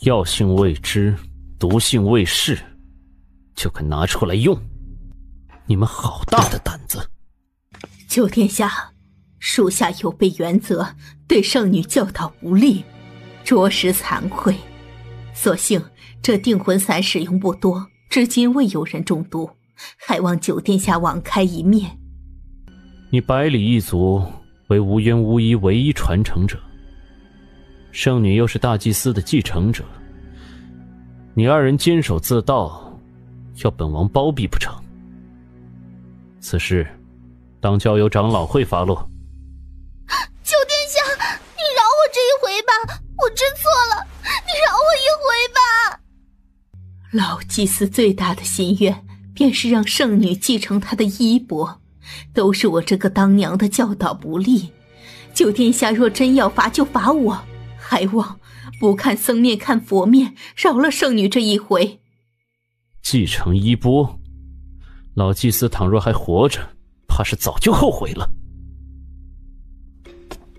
药性未知，毒性未试，就敢拿出来用，你们好大的胆子！九殿下，属下有悖原则，对圣女教导不力，着实惭愧。所幸这定魂散使用不多，至今未有人中毒，还望九殿下网开一面。你百里一族为无冤无依唯一传承者，圣女又是大祭司的继承者，你二人坚守自盗，要本王包庇不成？此事当交由长老会发落。九殿下，你饶我这一回吧，我真错了，你饶我一回吧。老祭司最大的心愿便是让圣女继承她的衣钵，都是我这个当娘的教导不力。九殿下若真要罚就罚我，还望不看僧面看佛面，饶了圣女这一回。继承衣钵，老祭司倘若还活着，怕是早就后悔了。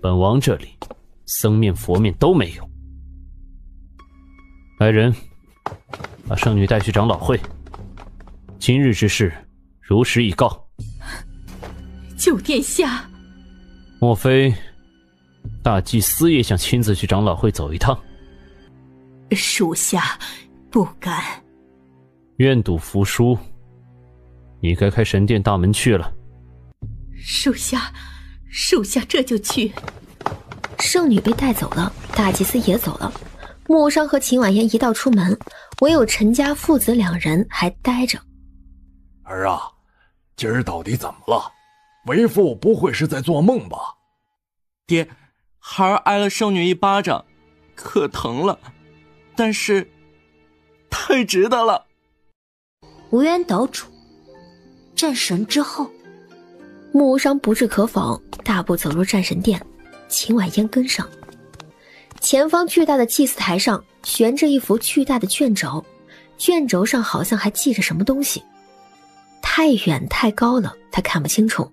本王这里僧面佛面都没有。来人，把圣女带去长老会，今日之事如实以告。九殿下，莫非大祭司也想亲自去长老会走一趟？属下不敢。愿赌服输，你该开神殿大门去了。属下这就去。圣女被带走了，大祭司也走了，木商和秦婉言一道出门，唯有陈家父子两人还待着。儿啊，今儿到底怎么了？为父不会是在做梦吧？爹，孩儿挨了圣女一巴掌，可疼了，但是太值得了。无缘岛主，战神之后，木商不置可否，大步走入战神殿，秦婉嫣跟上。前方巨大的祭祀台上悬着一幅巨大的卷轴，卷轴上好像还系着什么东西，太远太高了，他看不清楚。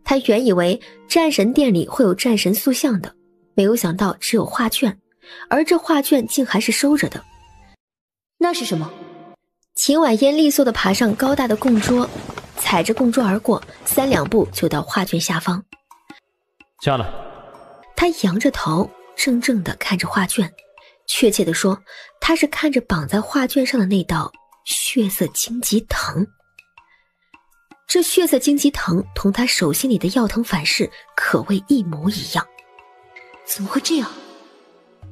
他原以为战神殿里会有战神塑像的，没有想到只有画卷，而这画卷竟还是收着的。那是什么？秦婉嫣利索地爬上高大的供桌，踩着供桌而过，3两步就到画卷下方。下来。他仰着头，怔怔地看着画卷，确切地说，他是看着绑在画卷上的那道血色荆棘藤。这血色荆棘藤同他手心里的药藤反噬可谓一模一样。怎么会这样？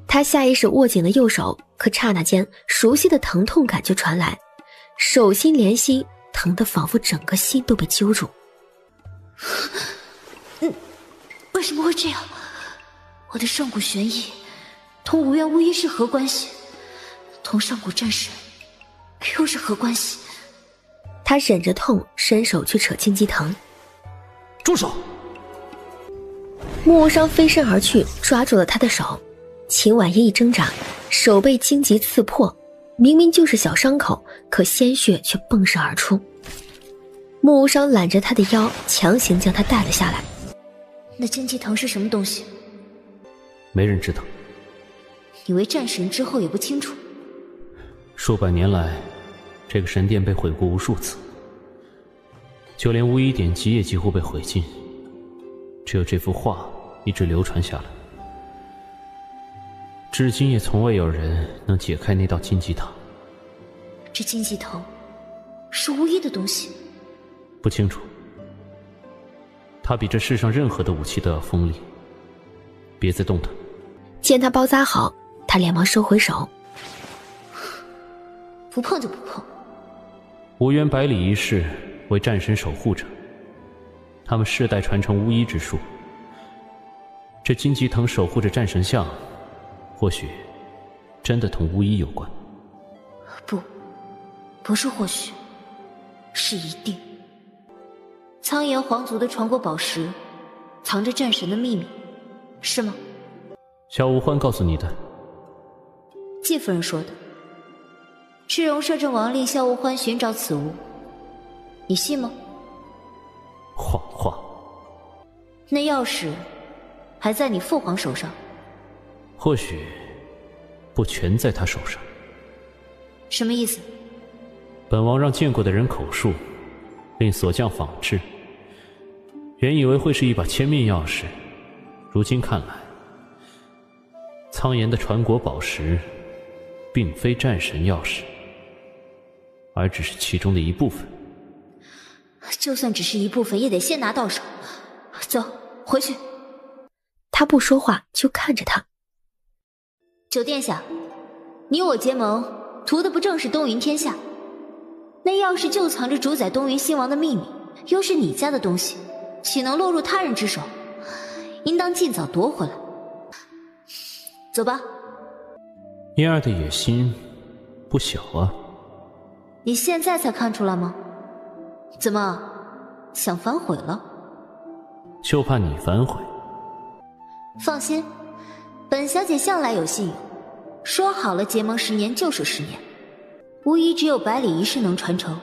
他下意识握紧了右手，可刹那间熟悉的疼痛感就传来，手心连心，疼得仿佛整个心都被揪住。为什么会这样？我的上古玄翼同无缘无依是何关系？同上古战神又是何关系？他忍着痛伸手去扯荆棘藤。住手！木无伤飞身而去，抓住了他的手。秦婉嫣一挣扎，手被荆棘刺破，明明就是小伤口，可鲜血却迸射而出。木无伤揽着他的腰，强行将他带了下来。那荆棘藤是什么东西？没人知道。你为战神之后也不清楚？数百年来，这个神殿被毁过无数次，就连巫医典籍也几乎被毁尽，只有这幅画一直流传下来，至今也从未有人能解开那道荆棘塔。这荆棘藤是巫医的东西？不清楚，它比这世上任何的武器都要锋利。别再动它。见他包扎好，他连忙收回手。不碰就不碰。无缘百里一世为战神守护者，他们世代传承巫医之术。这荆棘藤守护着战神像，或许真的同巫医有关。不是或许，是一定。苍岩皇族的传国宝石藏着战神的秘密，是吗？萧无欢告诉你的。季夫人说的。赤荣摄政王令萧无欢寻找此物，你信吗？谎话。那钥匙还在你父皇手上？或许不全在他手上。什么意思？本王让见过的人口述，令锁匠仿制。原以为会是一把千面钥匙，如今看来，苍岩的传国宝石并非战神钥匙，而只是其中的一部分。就算只是一部分，也得先拿到手。走，回去。他不说话，就看着他。九殿下，你我结盟，图的不正是东云天下？那钥匙就藏着主宰东云新王的秘密，又是你家的东西，岂能落入他人之手？应当尽早夺回来。走吧。嫣儿的野心不小啊。你现在才看出来吗？怎么，想反悔了？就怕你反悔。放心，本小姐向来有信用，说好了结盟10年就是10年，无疑只有百里一世能传承。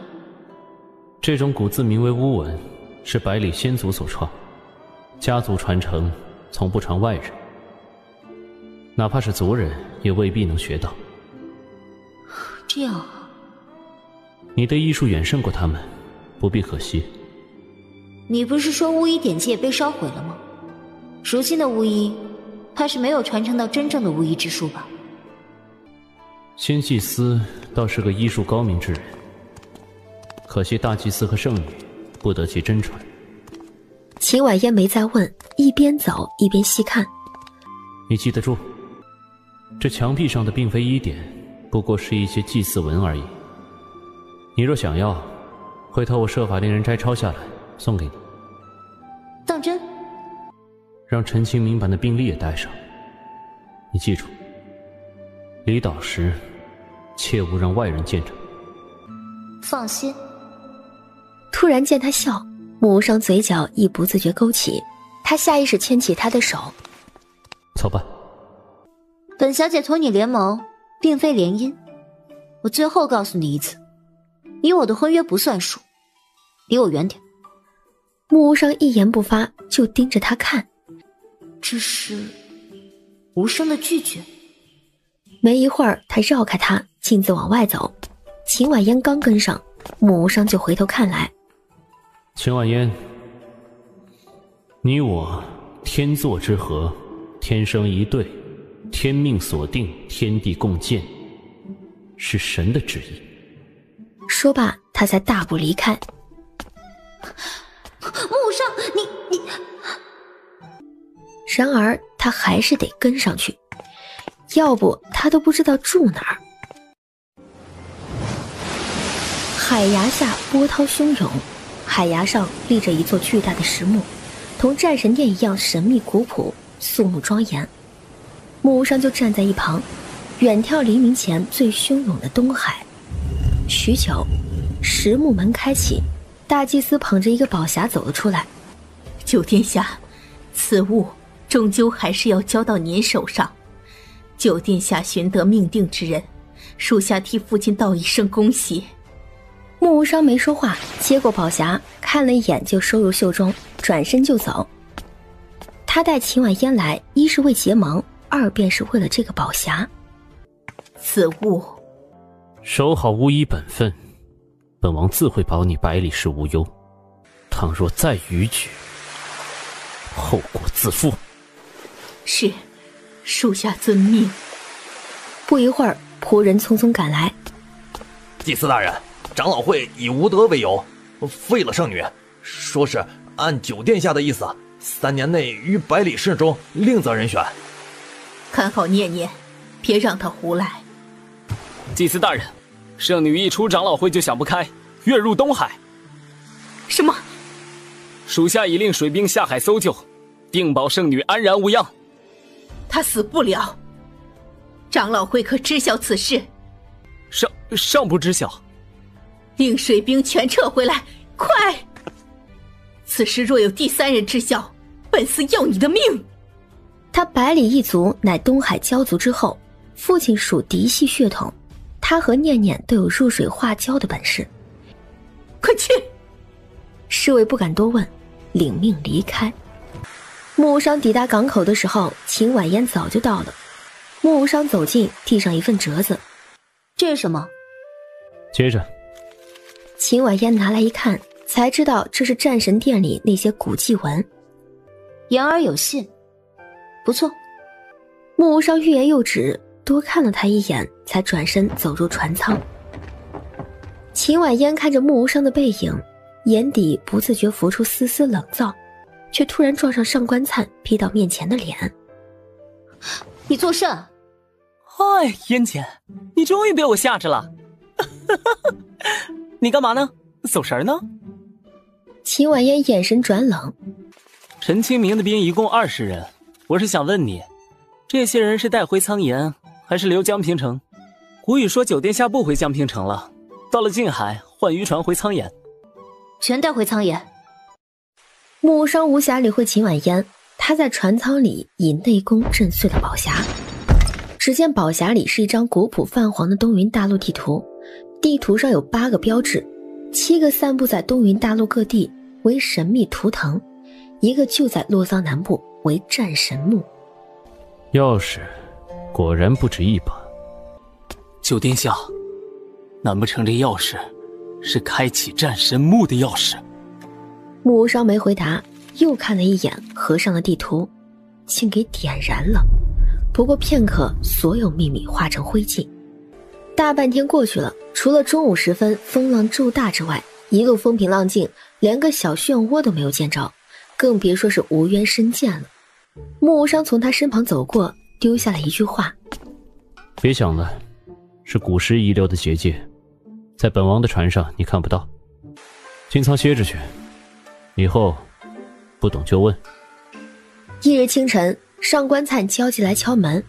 这种古字名为巫文，是百里先祖所创，家族传承从不传外人，哪怕是族人也未必能学到。这样啊。你的医术远胜过他们，不必可惜。你不是说巫医典籍也被烧毁了吗？如今的巫医怕是没有传承到真正的巫医之术吧？仙祭司倒是个医术高明之人，可惜大祭司和圣女不得其真传。秦婉嫣没再问，一边走一边细看。你记得住，这墙壁上的并非医典，不过是一些祭祀文而已。你若想要，回头我设法令人摘抄下来送给你。当真？让陈清明版的病历也带上。你记住，离岛时切勿让外人见着。放心。突然见他笑，穆无伤嘴角亦不自觉勾起，他下意识牵起他的手。走吧。本小姐同你联盟并非联姻，我最后告诉你一次，你我的婚约不算数，离我远点。穆无伤一言不发，就盯着他看。这是无声的拒绝。没一会儿，他绕开他，径自往外走。秦婉嫣刚跟上，穆无伤就回头看来。秦婉嫣，你我天作之合，天生一对，天命所定，天地共建，是神的旨意。说罢，他才大步离开。穆无伤，你……然而他还是得跟上去，要不他都不知道住哪儿。海崖下波涛汹涌，海崖上立着一座巨大的石墓，同战神殿一样神秘古朴，肃穆庄严。穆无伤就站在一旁，远眺黎明前最汹涌的东海。许久，石墓门开启，大祭司捧着一个宝匣走了出来。九殿下，此物终究还是要交到您手上。九殿下寻得命定之人，属下替父亲道一声恭喜。穆无伤没说话，接过宝匣，看了一眼就收入袖中，转身就走。他带秦婉嫣来，一是为结盟，二便是为了这个宝匣。此物，守好巫医本分，本王自会保你百里氏无忧。倘若再逾矩，后果自负。是，属下遵命。不一会儿，仆人匆匆赶来。祭司大人，长老会以无德为由废了圣女，说是按九殿下的意思，3年内于百里氏中另择人选。看好念念，别让他胡来。祭司大人，圣女一出长老会就想不开，跃入东海。什么？属下已令水兵下海搜救，定保圣女安然无恙。他死不了。长老会可知晓此事？尚不知晓。令水兵全撤回来，快！此事若有第3人知晓，本司要你的命。他百里一族乃东海骄族之后，父亲属嫡系血统，他和念念都有入水化蛟的本事。快去！侍卫不敢多问，领命离开。穆无伤抵达港口的时候，秦婉嫣早就到了。穆无伤走近，递上一份折子。这是什么？接着。秦婉嫣拿来一看，才知道这是战神殿里那些古迹文。言而有信，不错。穆无伤欲言又止，多看了他一眼，才转身走入船舱。秦婉嫣看着穆无伤的背影，眼底不自觉浮出丝丝冷躁，却突然撞上上官灿逼到面前的脸。你作甚？哎，嫣姐，你终于被我吓着了。你干嘛呢？走神呢？秦婉嫣眼神转冷。陈清明的兵一共20人，我是想问你，这些人是带回苍岩，还是留江平城？古语说九殿下不回江平城了，到了近海换渔船回苍岩。全带回苍岩。穆无伤无暇理会秦婉嫣，他在船舱里以内功震碎了宝匣。只见宝匣里是一张古朴泛黄的东云大陆地图，地图上有8个标志，7个散布在东云大陆各地为神秘图腾，1个就在洛桑南部为战神墓。钥匙果然不止一把。九殿下，难不成这钥匙是开启战神墓的钥匙？穆无伤没回答，又看了一眼，合上了地图，竟给点燃了。不过片刻，所有秘密化成灰烬。大半天过去了，除了中午时分风浪骤大之外，一路风平浪静，连个小漩涡都没有见着，更别说是无渊深涧了。穆无伤从他身旁走过，丢下了一句话：别想了，是古时遗留的结界，在本王的船上你看不到，进舱歇着去，以后不懂就问。一日清晨，上官灿焦急来敲门。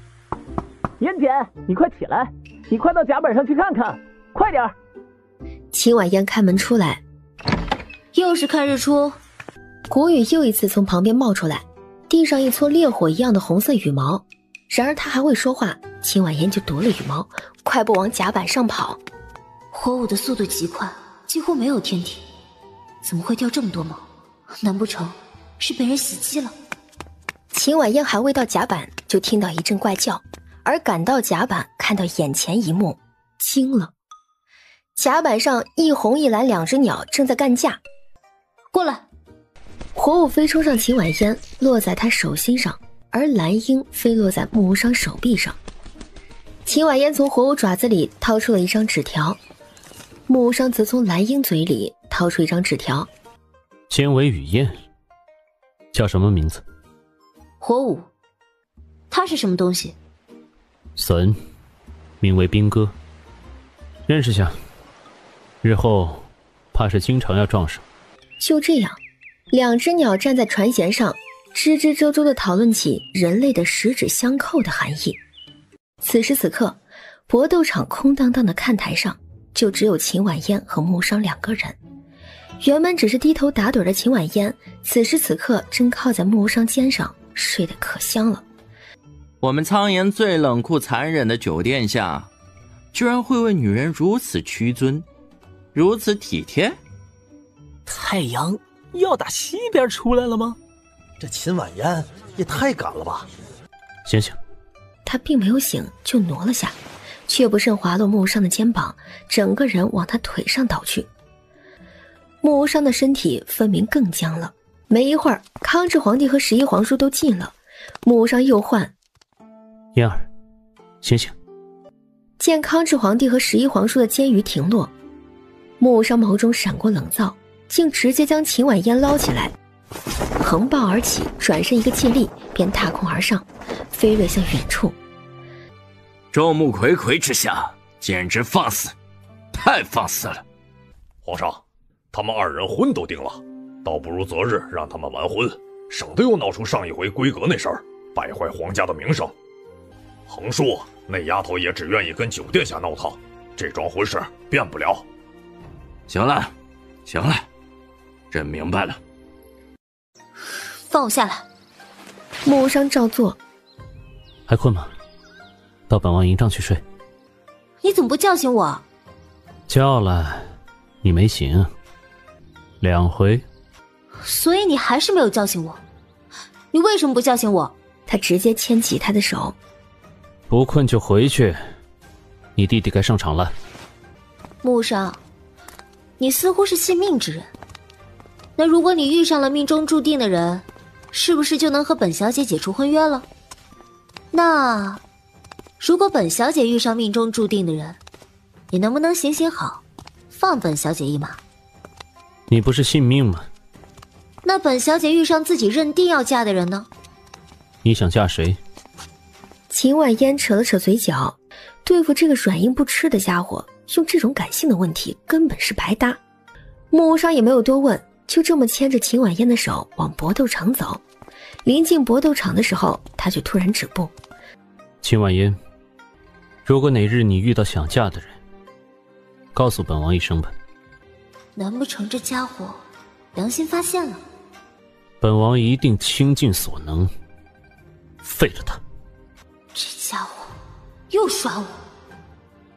嫣姐，你快起来，你快到甲板上去看看，快点。秦婉嫣开门出来。又是看日出。古雨又一次从旁边冒出来，地上一撮烈火一样的红色羽毛。然而他还未说话，秦婉嫣就夺了羽毛，快步往甲板上跑。火舞的速度极快，几乎没有天敌，怎么会掉这么多毛？难不成是被人袭击了？秦婉嫣还未到甲板，就听到一阵怪叫，而赶到甲板，看到眼前一幕，惊了。甲板上一红一蓝2只鸟正在干架。过来！火舞飞冲上秦婉嫣，落在她手心上，而蓝鹰飞落在穆无伤手臂上。秦婉嫣从火舞爪子里掏出了一张纸条，穆无伤则从蓝鹰嘴里掏出一张纸条。尖尾雨燕，叫什么名字？火舞。它是什么东西？隼，名为兵哥，认识下，日后怕是经常要撞上。就这样，2只鸟站在船舷上，吱吱啾啾地讨论起人类的十指相扣的含义。此时此刻，搏斗场空荡荡的看台上，就只有秦婉嫣和穆伤2个人。原本只是低头打盹的秦婉嫣，此时此刻正靠在穆无伤肩上，睡得可香了。我们苍岩最冷酷残忍的九殿下，居然会为女人如此屈尊，如此体贴。太阳要打西边出来了吗？这秦婉嫣也太赶了吧！醒醒！他并没有醒，就挪了下来，却不慎滑落穆无伤的肩膀，整个人往他腿上倒去。穆无伤的身体分明更僵了。没一会儿，康治皇帝和11皇叔都进了，穆无伤又唤：嫣儿，醒醒！见康治皇帝和11皇叔的肩鱼停落，穆无伤眸中闪过冷躁，竟直接将秦婉嫣捞起来，横抱而起，转身一个借力，便踏空而上，飞掠向远处。众目睽睽之下，简直放肆，太放肆了！皇上，他们2人婚都定了，倒不如择日让他们完婚，省得又闹出上一回闺阁那事儿，败坏皇家的名声。横竖那丫头也只愿意跟九殿下闹腾，这桩婚事变不了。行了，行了，朕明白了。放我下来。穆无伤照做。还困吗？到本王营帐去睡。你怎么不叫醒我？叫了，你没醒。2回。所以你还是没有叫醒我。你为什么不叫醒我？他直接牵起他的手。不困就回去，你弟弟该上场了。木商，你似乎是信命之人。那如果你遇上了命中注定的人，是不是就能和本小姐解除婚约了？那如果本小姐遇上命中注定的人，你能不能行行好，放本小姐一马？你不是信命吗？那本小姐遇上自己认定要嫁的人呢？你想嫁谁？秦婉嫣扯了扯嘴角，对付这个软硬不吃的家伙，用这种感性的问题根本是白搭。穆无伤也没有多问，就这么牵着秦婉嫣的手往搏斗场走。临近搏斗场的时候，他却突然止步。秦婉嫣，如果哪日你遇到想嫁的人，告诉本王一声吧。难不成这家伙良心发现了？本王一定倾尽所能，废了他。这家伙又耍我！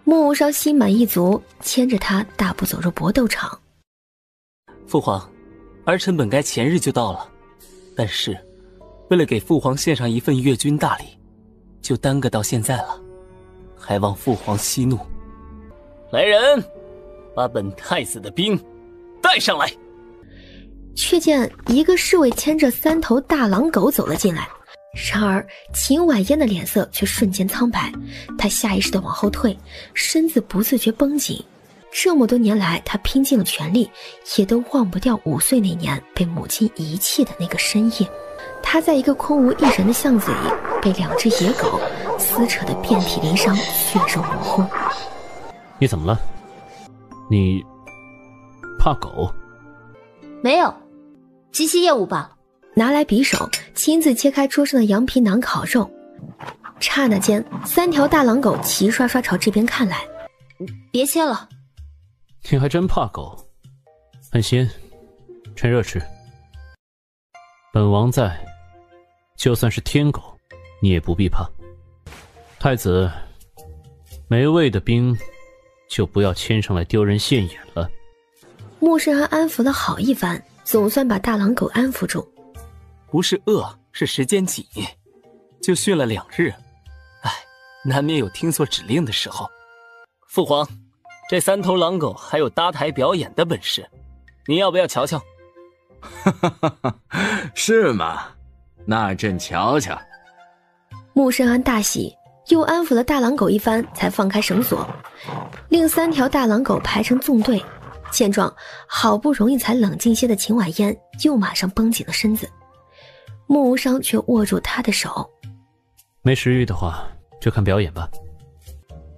穆无伤心满意足，牵着他大步走入搏斗场。父皇，儿臣本该前日就到了，但是为了给父皇献上一份阅军大礼，就耽搁到现在了，还望父皇息怒。来人，把本太子的兵带上来。却见一个侍卫牵着3头大狼狗走了进来，然而秦婉嫣的脸色却瞬间苍白，她下意识地往后退，身子不自觉绷紧。这么多年来，她拼尽了全力，也都忘不掉5岁那年被母亲遗弃的那个深夜。她在一个空无一人的巷子里，被2只野狗撕扯得遍体鳞伤，血肉模糊。你怎么了？你怕狗？没有，极其业务罢了。拿来匕首，亲自切开桌上的羊皮馕烤肉。刹那间，3条大狼狗齐刷刷朝这边看来。别切了。你还真怕狗？很鲜，趁热吃。本王在，就算是天狗，你也不必怕。太子，没味的兵，就不要牵上来丢人现眼了。穆世安安抚了好一番，总算把大狼狗安抚住。不是饿，是时间紧，就训了2日，难免有听错指令的时候。父皇，这3头狼狗还有搭台表演的本事，你要不要瞧瞧？是吗？那朕瞧瞧。穆世安大喜，又安抚了大狼狗一番，才放开绳索，另3条大狼狗排成纵队。见状，好不容易才冷静些的秦婉嫣又马上绷紧了身子。穆无伤却握住他的手。没食欲的话，就看表演吧。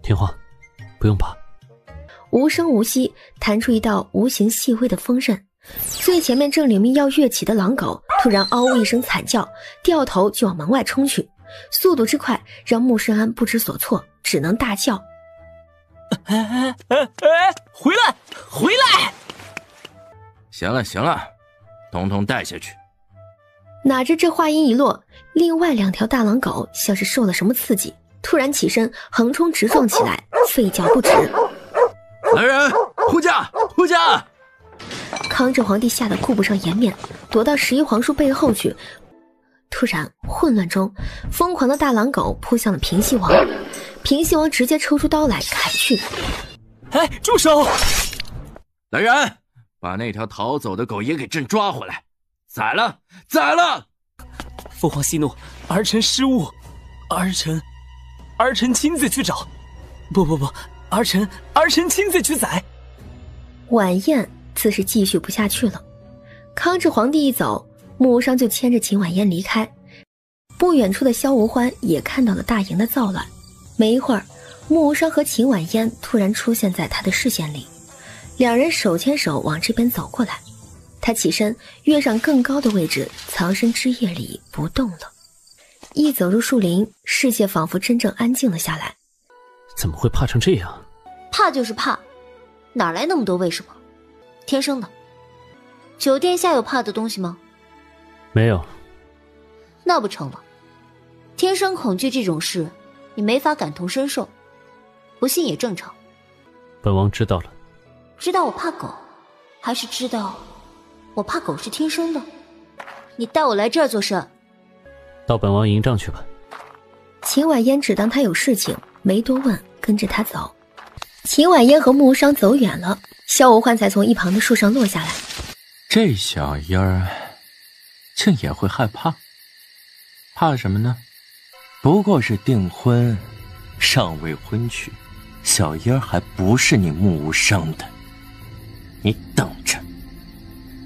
听话，不用怕。无声无息弹出一道无形细微的锋刃，最前面正领命要跃起的狼狗突然嗷呜一声惨叫，掉头就往门外冲去，速度之快让穆世安不知所措，只能大叫：回来，回来！行了行了，统统带下去。哪知这话音一落，另外2条大狼狗像是受了什么刺激，突然起身横冲直撞起来，吠叫不止。来人，护驾，护驾！康治皇帝吓得顾不上颜面，躲到11皇叔背后去。突然混乱中，疯狂的大狼狗扑向了平西王，平西王直接抽出刀来砍去。住手！来人，把那条逃走的狗也给朕抓回来，宰了，宰了！父皇息怒，儿臣失误，儿臣亲自去找。不，儿臣亲自去宰。晚宴自是继续不下去了。康治皇帝一走，穆无伤就牵着秦婉嫣离开。不远处的萧无欢也看到了大营的躁乱，没一会儿，穆无伤和秦婉嫣突然出现在他的视线里，2人手牵手往这边走过来。他起身跃上更高的位置，藏身枝叶里不动了。一走入树林，世界仿佛真正安静了下来。怎么会怕成这样？怕就是怕，哪来那么多为什么？天生的。九殿下有怕的东西吗？没有。那不成了。天生恐惧这种事，你没法感同身受，不信也正常。本王知道了。知道我怕狗，还是知道我怕狗是天生的？你带我来这儿做甚？到本王营帐去吧。秦婉嫣只当他有事情，没多问，跟着他走。秦婉嫣和穆无伤走远了，萧无患才从一旁的树上落下来。这小音儿竟也会害怕？怕什么呢？不过是订婚，尚未婚娶，小音儿还不是你穆无伤的，你等着。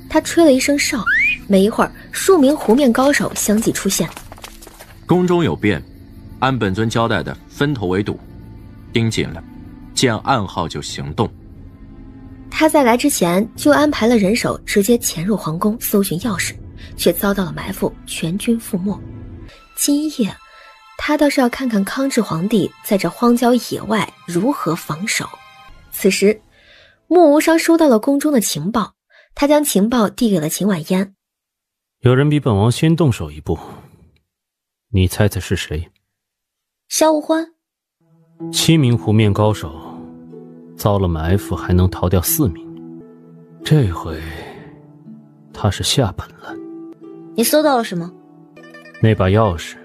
他吹了一声哨，没一会儿，数名湖面高手相继出现。宫中有变，按本尊交代的，分头围堵，盯紧了，见暗号就行动。他在来之前就安排了人手直接潜入皇宫搜寻钥匙，却遭到了埋伏，全军覆没。今夜他倒是要看看康治皇帝在这荒郊野外如何防守。此时穆无伤收到了宫中的情报，他将情报递给了秦婉嫣。有人比本王先动手一步，你猜猜是谁？萧无欢。7名湖面高手遭了埋伏，还能逃掉4名，这回他是下本了。你搜到了什么？那把钥匙，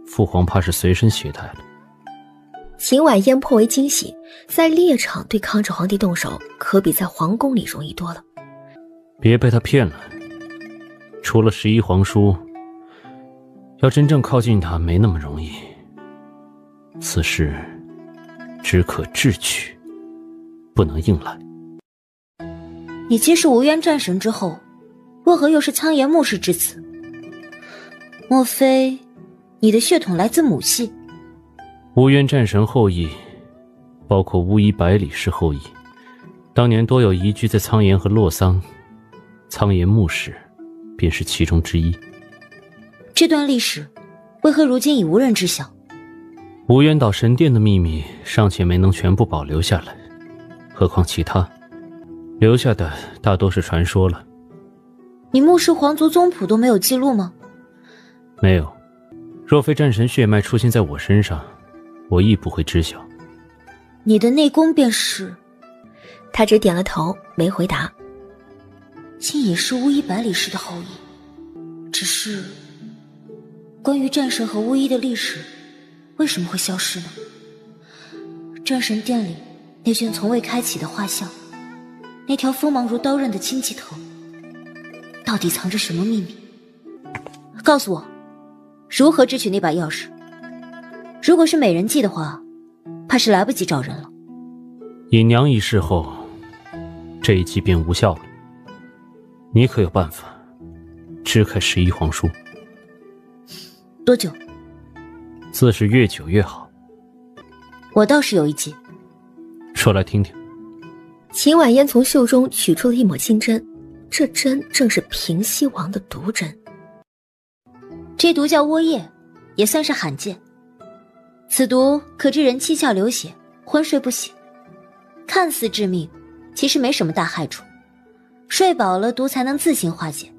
父皇怕是随身携带了。秦婉嫣颇为惊喜，在猎场对康治皇帝动手，可比在皇宫里容易多了。别被他骗了，除了11皇书，要真正靠近他没那么容易。此事只可智取，不能硬来。你既是无渊战神之后，为何又是苍岩穆氏之子？莫非你的血统来自母系？无渊战神后裔，包括巫医百里氏后裔，当年多有移居在苍岩和洛桑，苍岩穆氏便是其中之一。这段历史为何如今已无人知晓？无渊岛神殿的秘密尚且没能全部保留下来，何况其他留下的大多是传说了。你穆氏皇族宗谱都没有记录吗？没有，若非战神血脉出现在我身上，我亦不会知晓。你的内功便是？他只点了头，没回答。竟也是巫医百里氏的后裔，只是关于战神和巫医的历史为什么会消失呢？战神殿里那卷从未开启的画像，那条锋芒如刀刃的荆棘藤，到底藏着什么秘密？告诉我，如何支取那把钥匙？如果是美人计的话，怕是来不及找人了。尹娘一事后，这一计便无效了。你可有办法支开11皇书？多久？自是越久越好。我倒是有一计，说来听听。秦婉嫣从袖中取出了一抹金针，这针正是平西王的毒针。这毒叫窝叶，也算是罕见。此毒可致人七窍流血，昏睡不醒，看似致命，其实没什么大害处。睡饱了，毒才能自行化解。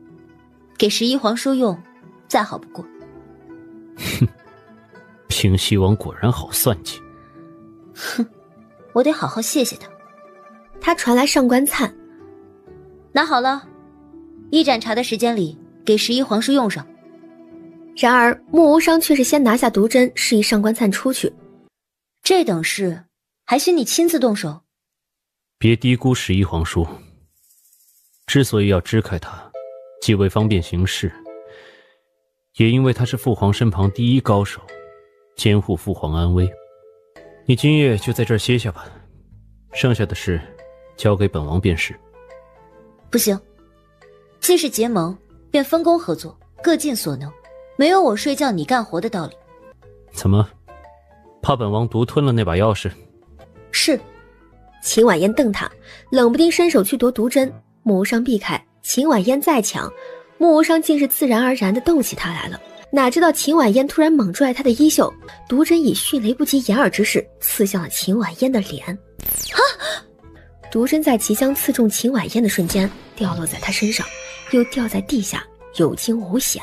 给11皇叔用，再好不过。哼，平西王果然好算计。哼，我得好好谢谢他。他传来上官灿，拿好了，一盏茶的时间里给11皇叔用上。然而穆无伤却是先拿下毒针，示意上官灿出去。这等事还需你亲自动手？别低估11皇叔，之所以要支开他，既为方便行事，也因为他是父皇身旁第一高手，监护父皇安危。你今夜就在这儿歇下吧，剩下的事交给本王便是。不行，既是结盟，便分工合作，各尽所能，没有我睡觉你干活的道理。怎么，怕本王独吞了那把钥匙？是。秦婉嫣瞪他，冷不丁伸手去夺毒针，穆无伤避开，秦婉嫣再抢，穆无伤竟是自然而然地斗起他来了。哪知道秦婉嫣突然猛拽他的衣袖，毒针以迅雷不及掩耳之势刺向了秦婉嫣的脸。啊！毒针在即将刺中秦婉嫣的瞬间掉落在他身上，又掉在地下，有惊无险。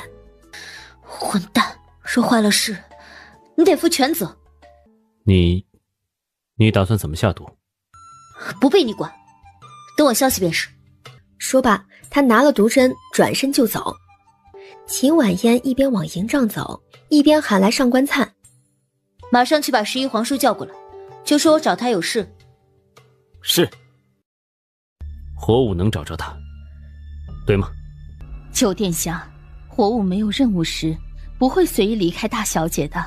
混蛋，说坏了事，你得负全责。你打算怎么下毒？不被你管，等我消息便是。说罢，他拿了毒针，转身就走。秦婉嫣一边往营帐走，一边喊来上官灿，马上去把11皇叔叫过来，就说我找他有事。是。火舞能找着他，对吗？九殿下，火舞没有任务时不会随意离开大小姐的。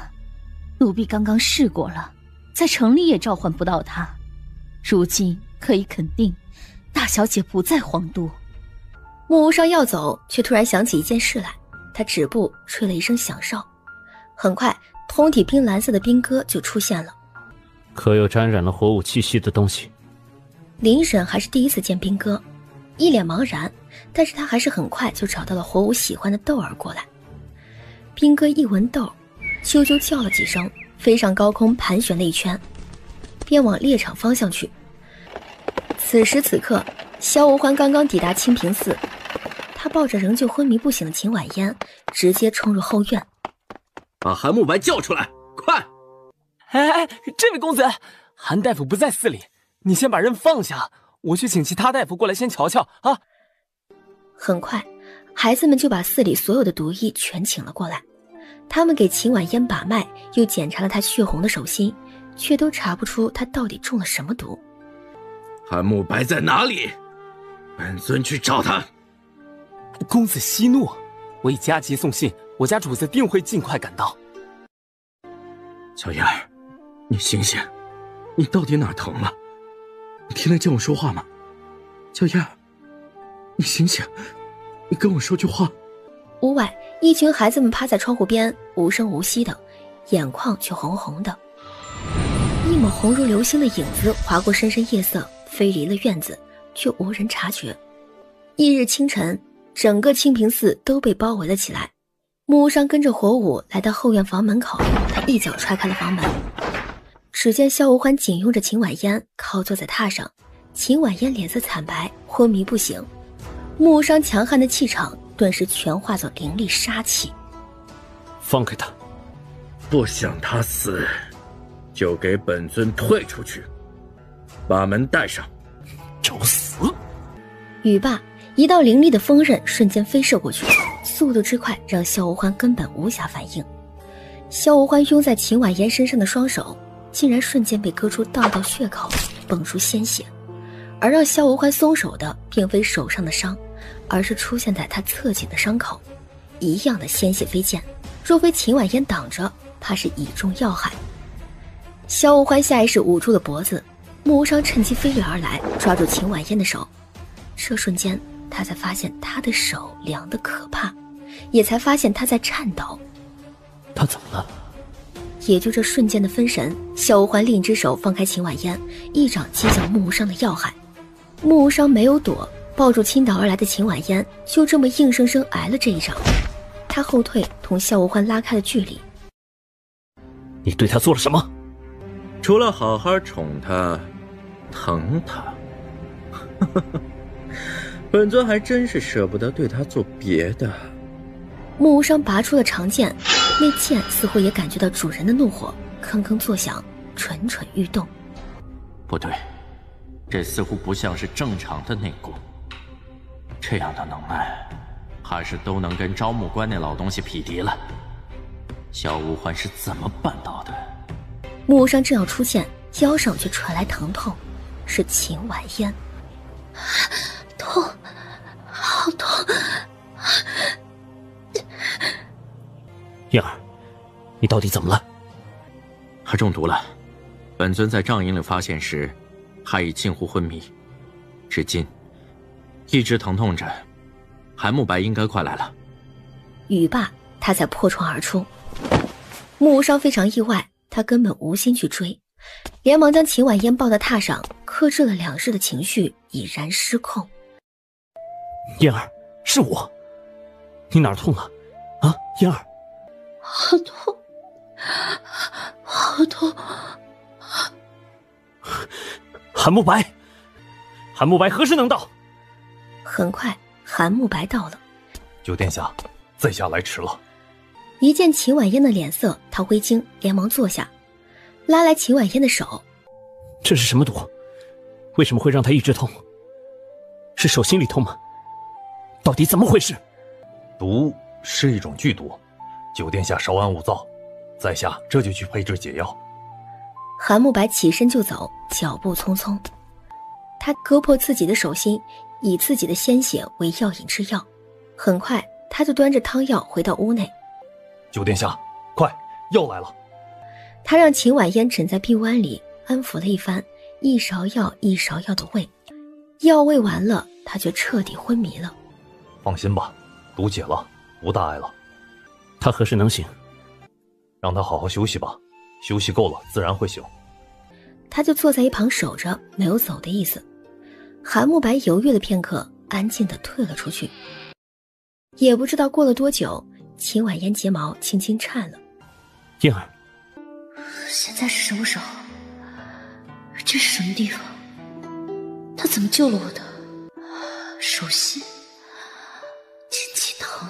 奴婢刚刚试过了，在城里也召唤不到他。如今可以肯定，大小姐不在皇都。木无伤要走，却突然想起一件事来。他止步，吹了一声响哨。很快，通体冰蓝色的兵戈就出现了。可有沾染了火舞气息的东西？林婶还是第一次见兵戈，一脸茫然，但是他还是很快就找到了火舞喜欢的豆儿过来。兵戈一闻豆，啾啾叫了几声，飞上高空盘旋了一圈，便往猎场方向去。此时此刻，萧无欢刚刚抵达清平寺，他抱着仍旧昏迷不醒的秦婉嫣，直接冲入后院。把韩慕白叫出来，快！哎，这位公子，韩大夫不在寺里，你先把人放下，我去请其他大夫过来先瞧瞧啊。很快，孩子们就把寺里所有的毒医全请了过来。他们给秦婉嫣把脉，又检查了她血红的手心，却都查不出她到底中了什么毒。韩慕白在哪里？本尊去找他。公子息怒，我已加急送信，我家主子定会尽快赶到。小燕儿，你醒醒，你到底哪儿疼了？你听得见我说话吗？小燕儿，你醒醒，你跟我说句话。屋外，一群孩子们趴在窗户边，无声无息的，眼眶却红红的。一抹红如流星的影子划过深深夜色，飞离了院子，却无人察觉。翌日清晨，整个清平寺都被包围了起来。木无伤跟着火舞来到后院房门口，他一脚踹开了房门。只见萧无欢紧拥着秦婉嫣靠坐在榻上，秦婉嫣脸色惨白，昏迷不醒。木无伤强悍的气场顿时全化作凌厉杀气。放开他！不想他死，就给本尊退出去，把门带上。找死！语罢，一道凌厉的锋刃瞬间飞射过去，速度之快让萧无欢根本无暇反应。萧无欢拥在秦婉嫣身上的双手竟然瞬间被割出道道血口，迸出鲜血。而让萧无欢松手的并非手上的伤，而是出现在他侧颈的伤口，一样的鲜血飞溅，若非秦婉嫣挡着，怕是已中要害。萧无欢下意识捂住了脖子，木无伤趁机飞掠而来，抓住秦婉嫣的手。这瞬间他才发现他的手凉得可怕，也才发现他在颤抖。他怎么了？也就这瞬间的分神，萧无欢另一只手放开秦婉嫣，一掌击向木无伤的要害。木无伤没有躲，抱住倾倒而来的秦婉嫣，就这么硬生生挨了这一掌。他后退，同萧无欢拉开了距离。你对他做了什么？除了好好宠他、疼他，本尊还真是舍不得对他做别的。木无伤拔出了长剑，那剑似乎也感觉到主人的怒火，铿铿作响，蠢蠢欲动。不对，这似乎不像是正常的内功。这样的能耐，还是都能跟招募官那老东西匹敌了。萧无欢是怎么办到的？木无伤正要出剑，腰上却传来疼痛，是秦婉嫣。痛，好痛！燕儿，你到底怎么了？他中毒了。本尊在帐营里发现时，还已近乎昏迷，至今一直疼痛着。韩慕白应该快来了。语罢，他才破窗而出。木无伤非常意外，他根本无心去追，连忙将秦婉嫣抱到榻上，克制了两日的情绪已然失控。燕儿，是我，你哪儿痛了？啊，燕儿，好痛，好痛！韩慕白，韩慕白何时能到？很快，韩慕白到了。九殿下，在下来迟了。一见秦婉嫣的脸色，他微惊，连忙坐下，拉来秦婉嫣的手。这是什么毒？为什么会让他一直痛？是手心里痛吗？到底怎么回事？毒是一种剧毒，九殿下稍安勿躁，在下这就去配制解药。韩慕白起身就走，脚步匆匆。他割破自己的手心，以自己的鲜血为药引制药。很快，他就端着汤药回到屋内。九殿下，快，药来了！他让秦婉嫣枕在臂弯里，安抚了一番，一勺药一勺药的喂。药喂完了，他却彻底昏迷了。放心吧，毒解了，无大碍了。他何时能醒？让他好好休息吧，休息够了自然会醒。他就坐在一旁守着，没有走的意思。韩慕白犹豫了片刻，安静地退了出去。也不知道过了多久，秦婉嫣睫毛轻轻颤了。燕儿，现在是什么时候？这是什么地方？他怎么救了我的手心？剑气疼，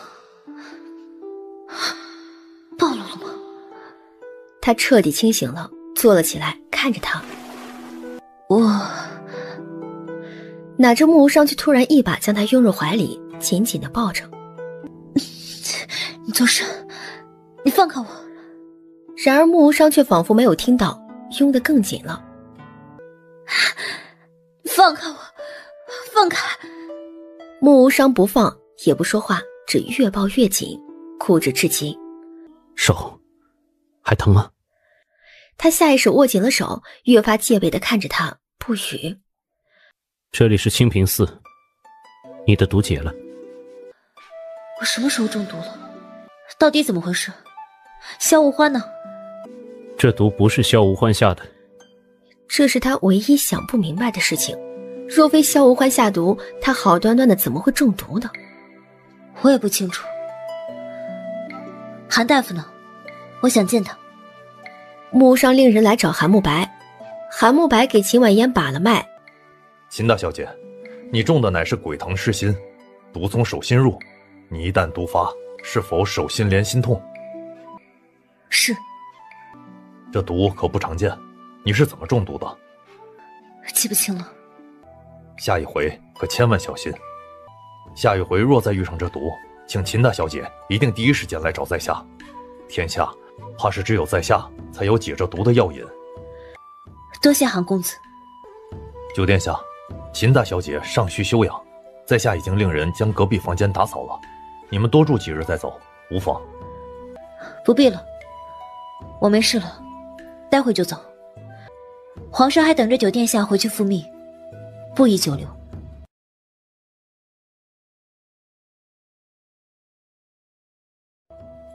暴露了吗？他彻底清醒了，坐了起来，看着他。哪知穆无伤却突然一把将他拥入怀里，紧紧地抱着。你做甚？你放开我！然而穆无伤却仿佛没有听到，拥得更紧了。放开我！放开！穆无伤不放，也不说话，只越抱越紧，固执至极。手还疼吗？他下意识握紧了手，越发戒备地看着他，不语。这里是清平寺，你的毒解了。我什么时候中毒了？到底怎么回事？萧无欢呢？这毒不是萧无欢下的。这是他唯一想不明白的事情。若非萧无欢下毒，他好端端的怎么会中毒呢？我也不清楚。韩大夫呢？我想见他。穆无伤令人来找韩慕白。韩慕白给秦婉嫣把了脉。秦大小姐，你中的乃是鬼藤噬心，毒从手心入，你一旦毒发，是否手心连心痛？是。这毒可不常见，你是怎么中毒的？记不清了。下一回可千万小心。下一回若再遇上这毒，请秦大小姐一定第一时间来找在下。天下怕是只有在下才有解这毒的药引。多谢韩公子。九殿下，秦大小姐尚需休养，在下已经令人将隔壁房间打扫了，你们多住几日再走，无妨。不必了，我没事了，待会就走。皇上还等着九殿下回去复命，不宜久留。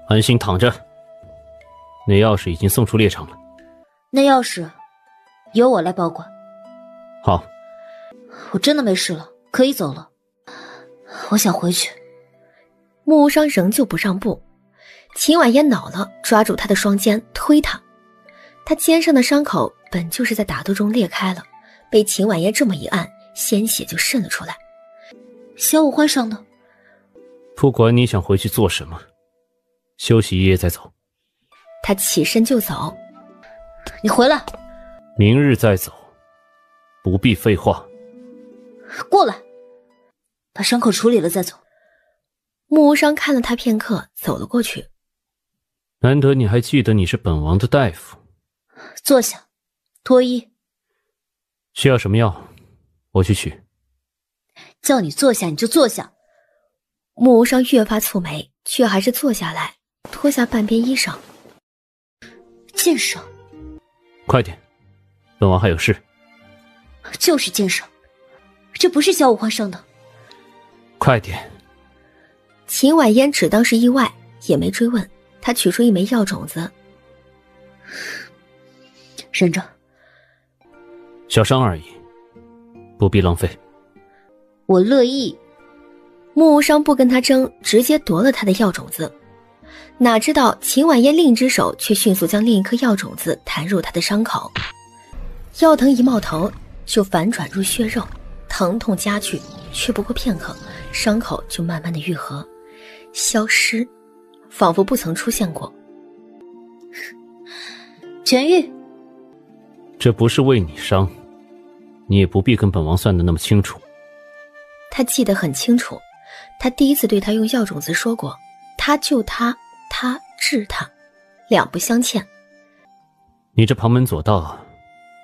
安心躺着，那钥匙已经送出猎场了。那钥匙由我来保管。好，我真的没事了，可以走了。我想回去。穆无伤仍旧不让步，秦婉嫣恼了，抓住他的双肩推他。他肩上的伤口本就是在打斗中裂开了，被秦婉嫣这么一按，鲜血就渗了出来。萧无欢伤呢？不管你想回去做什么，休息一夜再走。他起身就走。你回来。明日再走，不必废话。过来，把伤口处理了再走。穆无伤看了他片刻，走了过去。难得你还记得你是本王的大夫。坐下，脱衣。需要什么药，我去取。叫你坐下你就坐下。穆无伤越发蹙眉，却还是坐下来，脱下半边衣裳。剑伤。快点，本王还有事。就是剑伤，这不是萧无欢伤的。快点。秦婉嫣只当是意外，也没追问。她取出一枚药种子，忍着。小伤而已，不必浪费。我乐意。穆无伤不跟他争，直接夺了他的药种子。哪知道秦婉嫣另一只手却迅速将另一颗药种子弹入他的伤口，药藤一冒头就反转入血肉，疼痛加剧，却不过片刻，伤口就慢慢的愈合，消失，仿佛不曾出现过。痊愈。这不是为你伤，你也不必跟本王算得那么清楚。他记得很清楚，他第一次对他用药种子说过，他救他，他治他。两不相欠。你这旁门左道，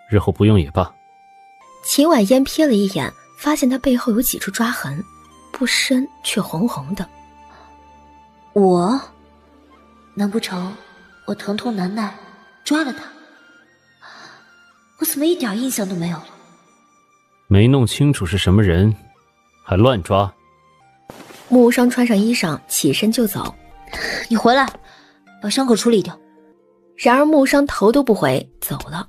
日后不用也罢。秦婉嫣瞥了一眼，发现他背后有几处抓痕，不深却红红的。难不成我疼痛难耐抓了他？我怎么一点印象都没有了？没弄清楚是什么人，还乱抓。木无伤穿上衣裳，起身就走。你回来，把伤口处理掉。然而木无伤头都不回，走了。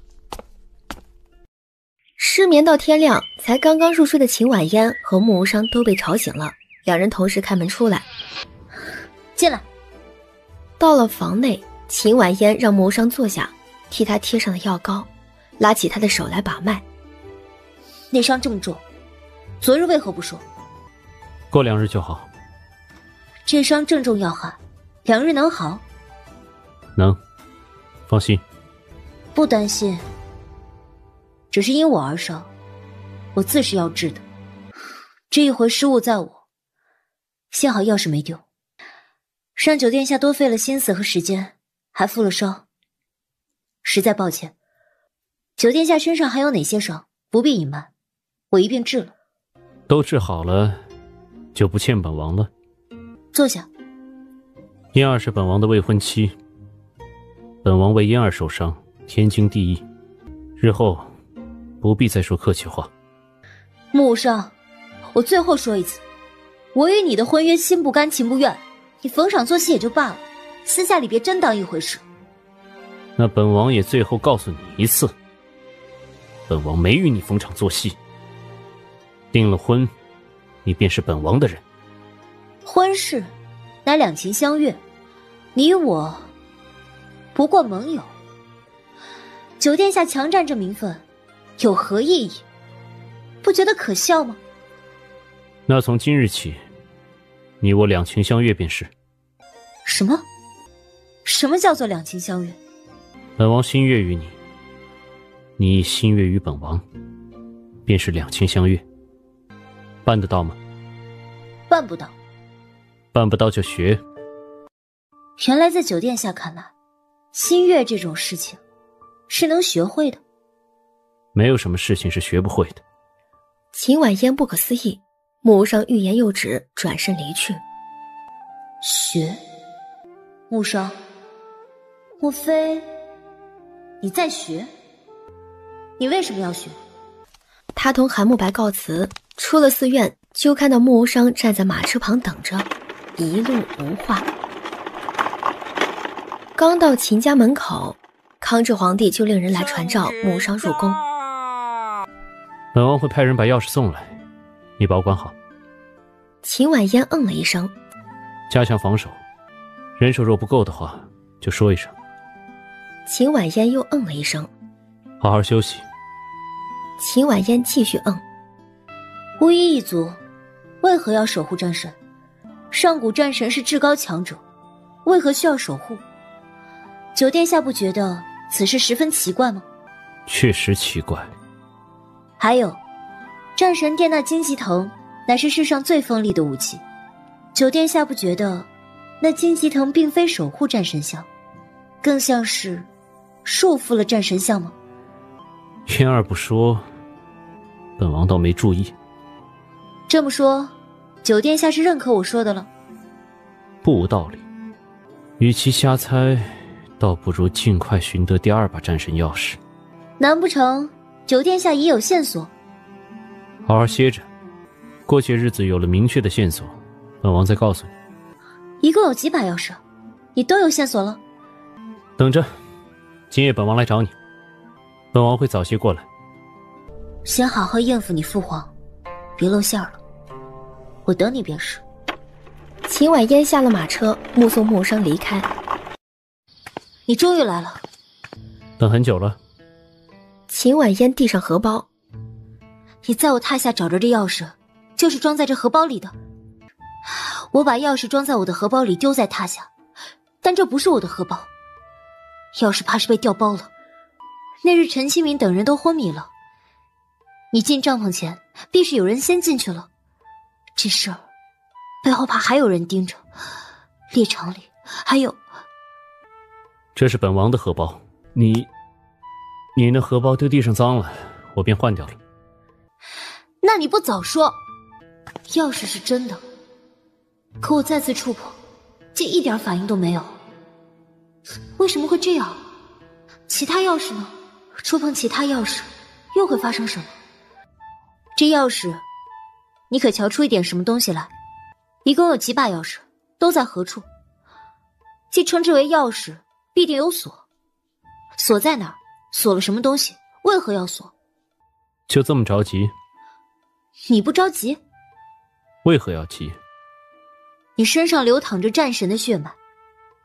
失眠到天亮，才刚刚入睡的秦婉嫣和木无伤都被吵醒了，两人同时开门出来。进来。到了房内，秦婉嫣让木无伤坐下，替他贴上了药膏，拉起他的手来把脉。内伤这么重，昨日为何不说？过2日就好。这伤正中要害，2日能好？能，放心。不担心，只是因我而伤，我自是要治的。这一回失误在我，幸好钥匙没丢，让九殿下多费了心思和时间，还负了伤，实在抱歉。九殿下身上还有哪些伤，不必隐瞒，我一并治了。都治好了，就不欠本王了。坐下。嫣儿是本王的未婚妻，本王为嫣儿受伤，天经地义，日后不必再说客气话。木无伤，我最后说一次，我与你的婚约心不甘情不愿，你逢场作戏也就罢了，私下里别真当一回事。那本王也最后告诉你一次，本王没与你逢场作戏。订了婚，你便是本王的人。婚事乃两情相悦，你我不过盟友，九殿下强占这名分有何意义？不觉得可笑吗？那从今日起，你我两情相悦便是。什么？什么叫做两情相悦？本王心悦于你，你亦心悦于本王，便是两情相悦。办得到吗？办不到。办不到就学。原来在九殿下看来，心悦这种事情是能学会的。没有什么事情是学不会的。秦婉嫣不可思议，木无伤欲言又止，转身离去。学？木伤，莫非你在学？你为什么要学？他同韩慕白告辞，出了寺院，就看到木无伤站在马车旁等着，一路无话。刚到秦家门口，康治皇帝就令人来传召木无伤入宫。本王会派人把钥匙送来，你保管好。秦婉嫣嗯了一声，加强防守，人手若不够的话，就说一声。秦婉嫣又嗯了一声，好好休息。秦婉嫣继续嗯。巫医一族为何要守护战神？上古战神是至高强者，为何需要守护？九殿下不觉得此事十分奇怪吗？确实奇怪。还有，战神殿那荆棘藤乃是世上最锋利的武器，九殿下不觉得那荆棘藤并非守护战神像，更像是束缚了战神像吗？嫣儿不说，本王倒没注意。这么说，九殿下是认可我说的了？不无道理。与其瞎猜，倒不如尽快寻得第二把战神钥匙。难不成九殿下已有线索？好好歇着，过些日子有了明确的线索，本王再告诉你。一共有几把钥匙？你都有线索了？等着，今夜本王来找你，本王会早些过来。先好好应付你父皇，别露馅了。我等你便是。秦婉嫣下了马车，目送木无伤离开。你终于来了。等很久了。秦婉嫣递上荷包。你在我榻下找着这钥匙，就是装在这荷包里的。我把钥匙装在我的荷包里，丢在榻下，但这不是我的荷包。钥匙怕是被调包了。那日陈清明等人都昏迷了，你进帐篷前，必是有人先进去了。这事儿背后怕还有人盯着，猎场里还有。这是本王的荷包，你那荷包丢地上脏了，我便换掉了。那你不早说，钥匙是真的，可我再次触碰，竟一点反应都没有。为什么会这样？其他钥匙呢？触碰其他钥匙，又会发生什么？这钥匙，你可瞧出一点什么东西来？一共有几把钥匙，都在何处？既称之为钥匙，必定有锁。锁在哪儿？锁了什么东西？为何要锁？就这么着急？你不着急？为何要急？你身上流淌着战神的血脉，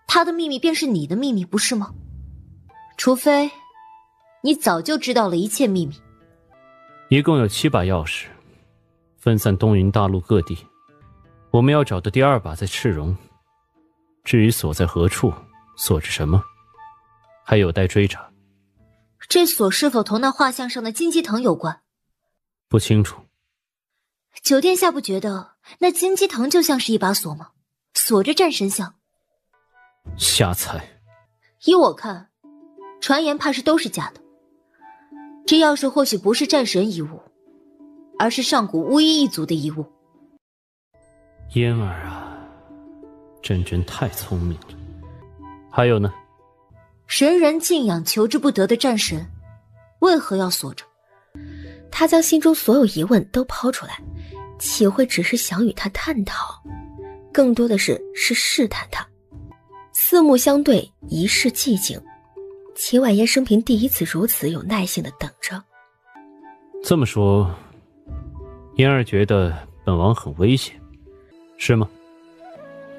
他的秘密便是你的秘密，不是吗？除非你早就知道了一切秘密。一共有7把钥匙，分散东云大陆各地。我们要找的第2把在赤荣，至于锁在何处，锁着什么，还有待追查。这锁是否同那画像上的金鸡藤有关？不清楚。九殿下不觉得那金鸡藤就像是一把锁吗？锁着战神像。瞎猜。依我看，传言怕是都是假的。这钥匙或许不是战神遗物，而是上古巫医一族的遗物。嫣儿啊，真太聪明了。还有呢？人人敬仰求之不得的战神，为何要锁着？他将心中所有疑问都抛出来，岂会只是想与他探讨？更多的是试探他。四目相对，一世寂静。秦婉嫣生平第一次如此有耐性地等着。这么说，嫣儿觉得本王很危险，是吗？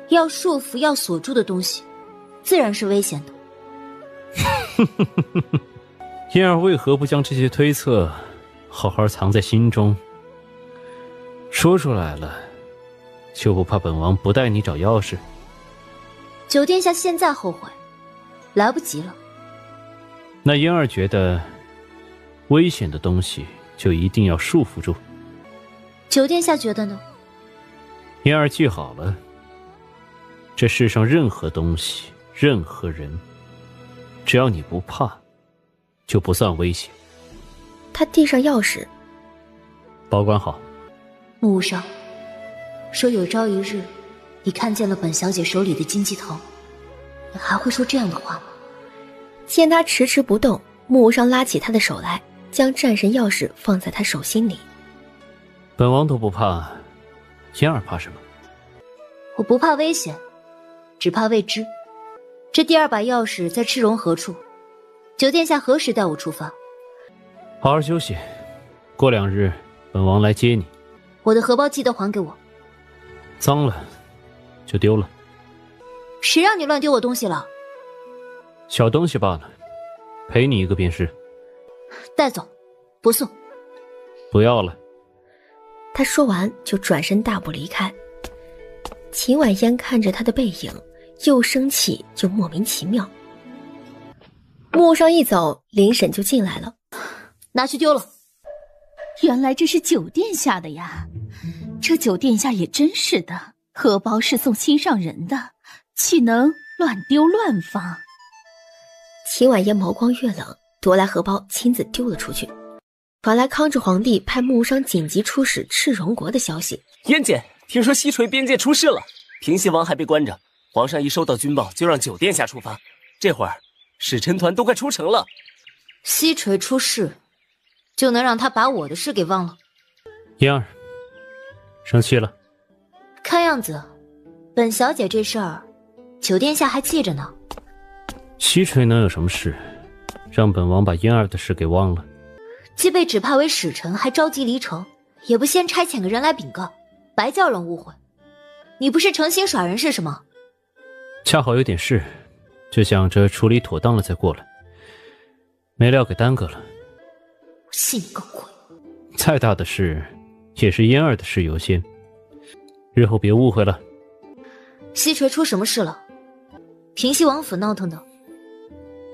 要束缚、要锁住的东西，自然是危险的。嫣儿为何不将这些推测好好藏在心中？说出来了，就不怕本王不带你找钥匙？九殿下现在后悔，来不及了。那嫣儿觉得，危险的东西就一定要束缚住。九殿下觉得呢？嫣儿记好了，这世上任何东西、任何人，只要你不怕，就不算危险。他递上钥匙，保管好。木无伤说有朝一日，你看见了本小姐手里的金鸡藤，你还会说这样的话吗？见他迟迟不动，木无伤拉起他的手来，将战神钥匙放在他手心里。本王都不怕，嫣儿怕什么？我不怕危险，只怕未知。这第2把钥匙在赤荣何处？九殿下何时带我出发？好好休息，过2日本王来接你。我的荷包记得还给我。脏了就丢了。谁让你乱丢我东西了？小东西罢了，赔你一个便是。带走，不送。不要了。他说完就转身大步离开。秦婉嫣看着他的背影，又生气又莫名其妙。木上一走，林婶就进来了，拿去丢了。原来这是九殿下的呀，这九殿下也真是的，荷包是送心上人的，岂能乱丢乱放？秦婉嫣眸光越冷，夺来荷包亲自丢了出去。传来康治皇帝派木无伤紧急出使赤荣国的消息。燕姐，听说西陲边界出事了，平西王还被关着，皇上一收到军报就让九殿下出发，这会儿使臣团都快出城了。西陲出事，就能让他把我的事给忘了？嫣儿，生气了？看样子，本小姐这事儿，九殿下还记着呢。西陲能有什么事，让本王把嫣儿的事给忘了？既被指派为使臣，还着急离城，也不先差遣个人来禀告，白叫人误会。你不是诚心耍人是什么？恰好有点事，就想着处理妥当了再过来，没料给耽搁了。我信你个鬼！再大的事，也是嫣儿的事优先，日后别误会了。西陲出什么事了？平西王府闹腾的。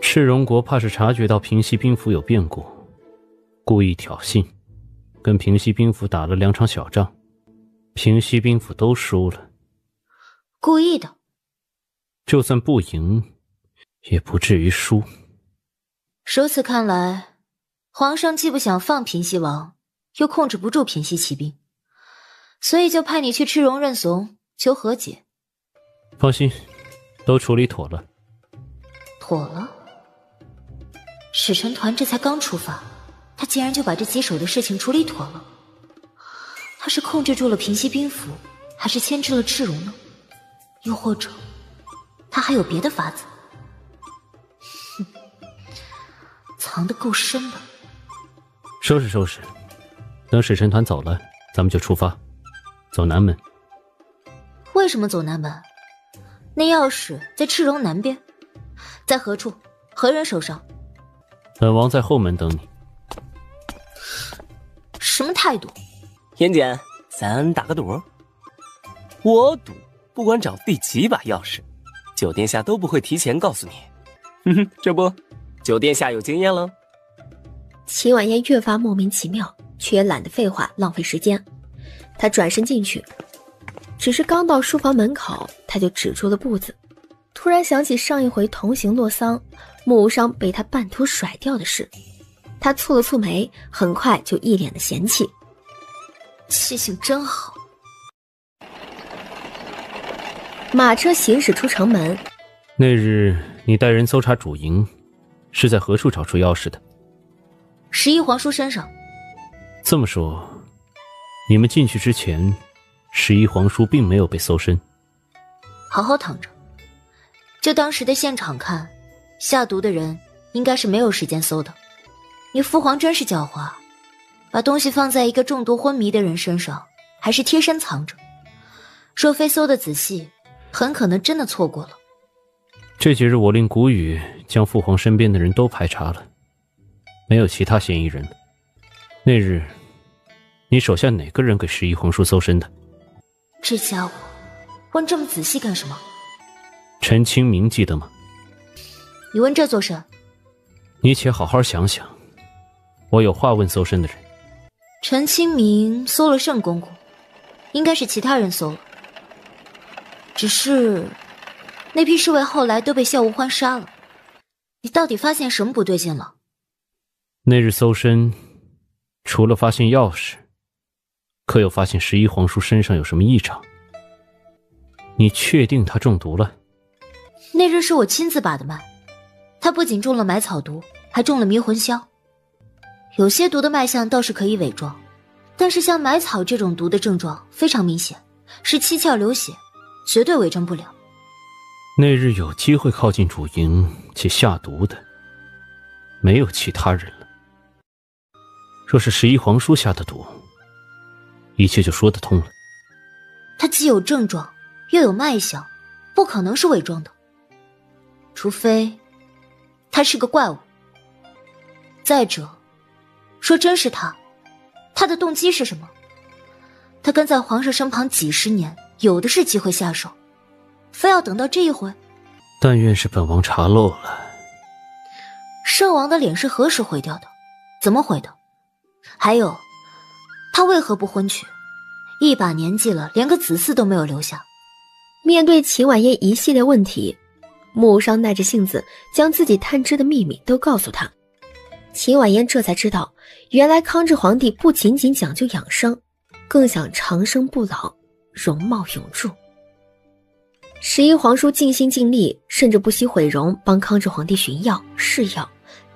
赤荣国怕是察觉到平西兵府有变故，故意挑衅，跟平西兵府打了2场小仗，平西兵府都输了。故意的？就算不赢，也不至于输。如此看来，皇上既不想放平西王，又控制不住平西骑兵，所以就派你去赤荣认怂，求和解。放心，都处理妥了。妥了？使臣团这才刚出发，他竟然就把这棘手的事情处理妥了。他是控制住了平西兵符，还是牵制了赤荣呢？又或者，他还有别的法子？哼，藏得够深的。收拾收拾，等使臣团走了，咱们就出发，走南门。为什么走南门？那钥匙在赤荣南边，在何处？何人手上？本王在后门等你。什么态度？妍姐，咱打个赌。我赌，不管找第几把钥匙，九殿下都不会提前告诉你。哼哼，这不，九殿下有经验了。秦婉嫣越发莫名其妙，却也懒得废话浪费时间。她转身进去，只是刚到书房门口，她就止住了步子。突然想起上一回同行洛桑，穆无伤被他半途甩掉的事，他蹙了蹙眉，很快就一脸的嫌弃。气性真好。马车行驶出城门。那日你带人搜查主营，是在何处找出钥匙的？11皇叔身上。这么说，你们进去之前，11皇叔并没有被搜身。好好躺着。就当时的现场看，下毒的人应该是没有时间搜的。你父皇真是狡猾，把东西放在一个中毒昏迷的人身上，还是贴身藏着。若非搜得仔细，很可能真的错过了。这几日我令谷雨将父皇身边的人都排查了，没有其他嫌疑人了。那日，你手下哪个人给11皇叔搜身的？这家伙问这么仔细干什么？陈清明记得吗？你问这做甚？你且好好想想，我有话问搜身的人。陈清明搜了甚功夫，应该是其他人搜了。只是那批侍卫后来都被萧无欢杀了，你到底发现什么不对劲了？那日搜身，除了发现钥匙，可有发现11皇叔身上有什么异常？你确定他中毒了？那日是我亲自把的脉，他不仅中了买草毒，还中了迷魂香。有些毒的脉象倒是可以伪装，但是像买草这种毒的症状非常明显，是七窍流血，绝对伪装不了。那日有机会靠近主营且下毒的，没有其他人了。若是11皇叔下的毒，一切就说得通了。他既有症状，又有脉象，不可能是伪装的。除非他是个怪物。再者，说真是他的动机是什么？他跟在皇上身旁几十年，有的是机会下手，非要等到这一回？但愿是本王查漏了。圣王的脸是何时毁掉的？怎么毁的？还有，他为何不婚娶？一把年纪了，连个子嗣都没有留下。面对秦婉嫣一系列问题，穆无伤耐着性子将自己探知的秘密都告诉他。秦婉嫣这才知道，原来康治皇帝不仅仅讲究养生，更想长生不老，容貌永驻。11皇叔尽心尽力，甚至不惜毁容帮康治皇帝寻药试药，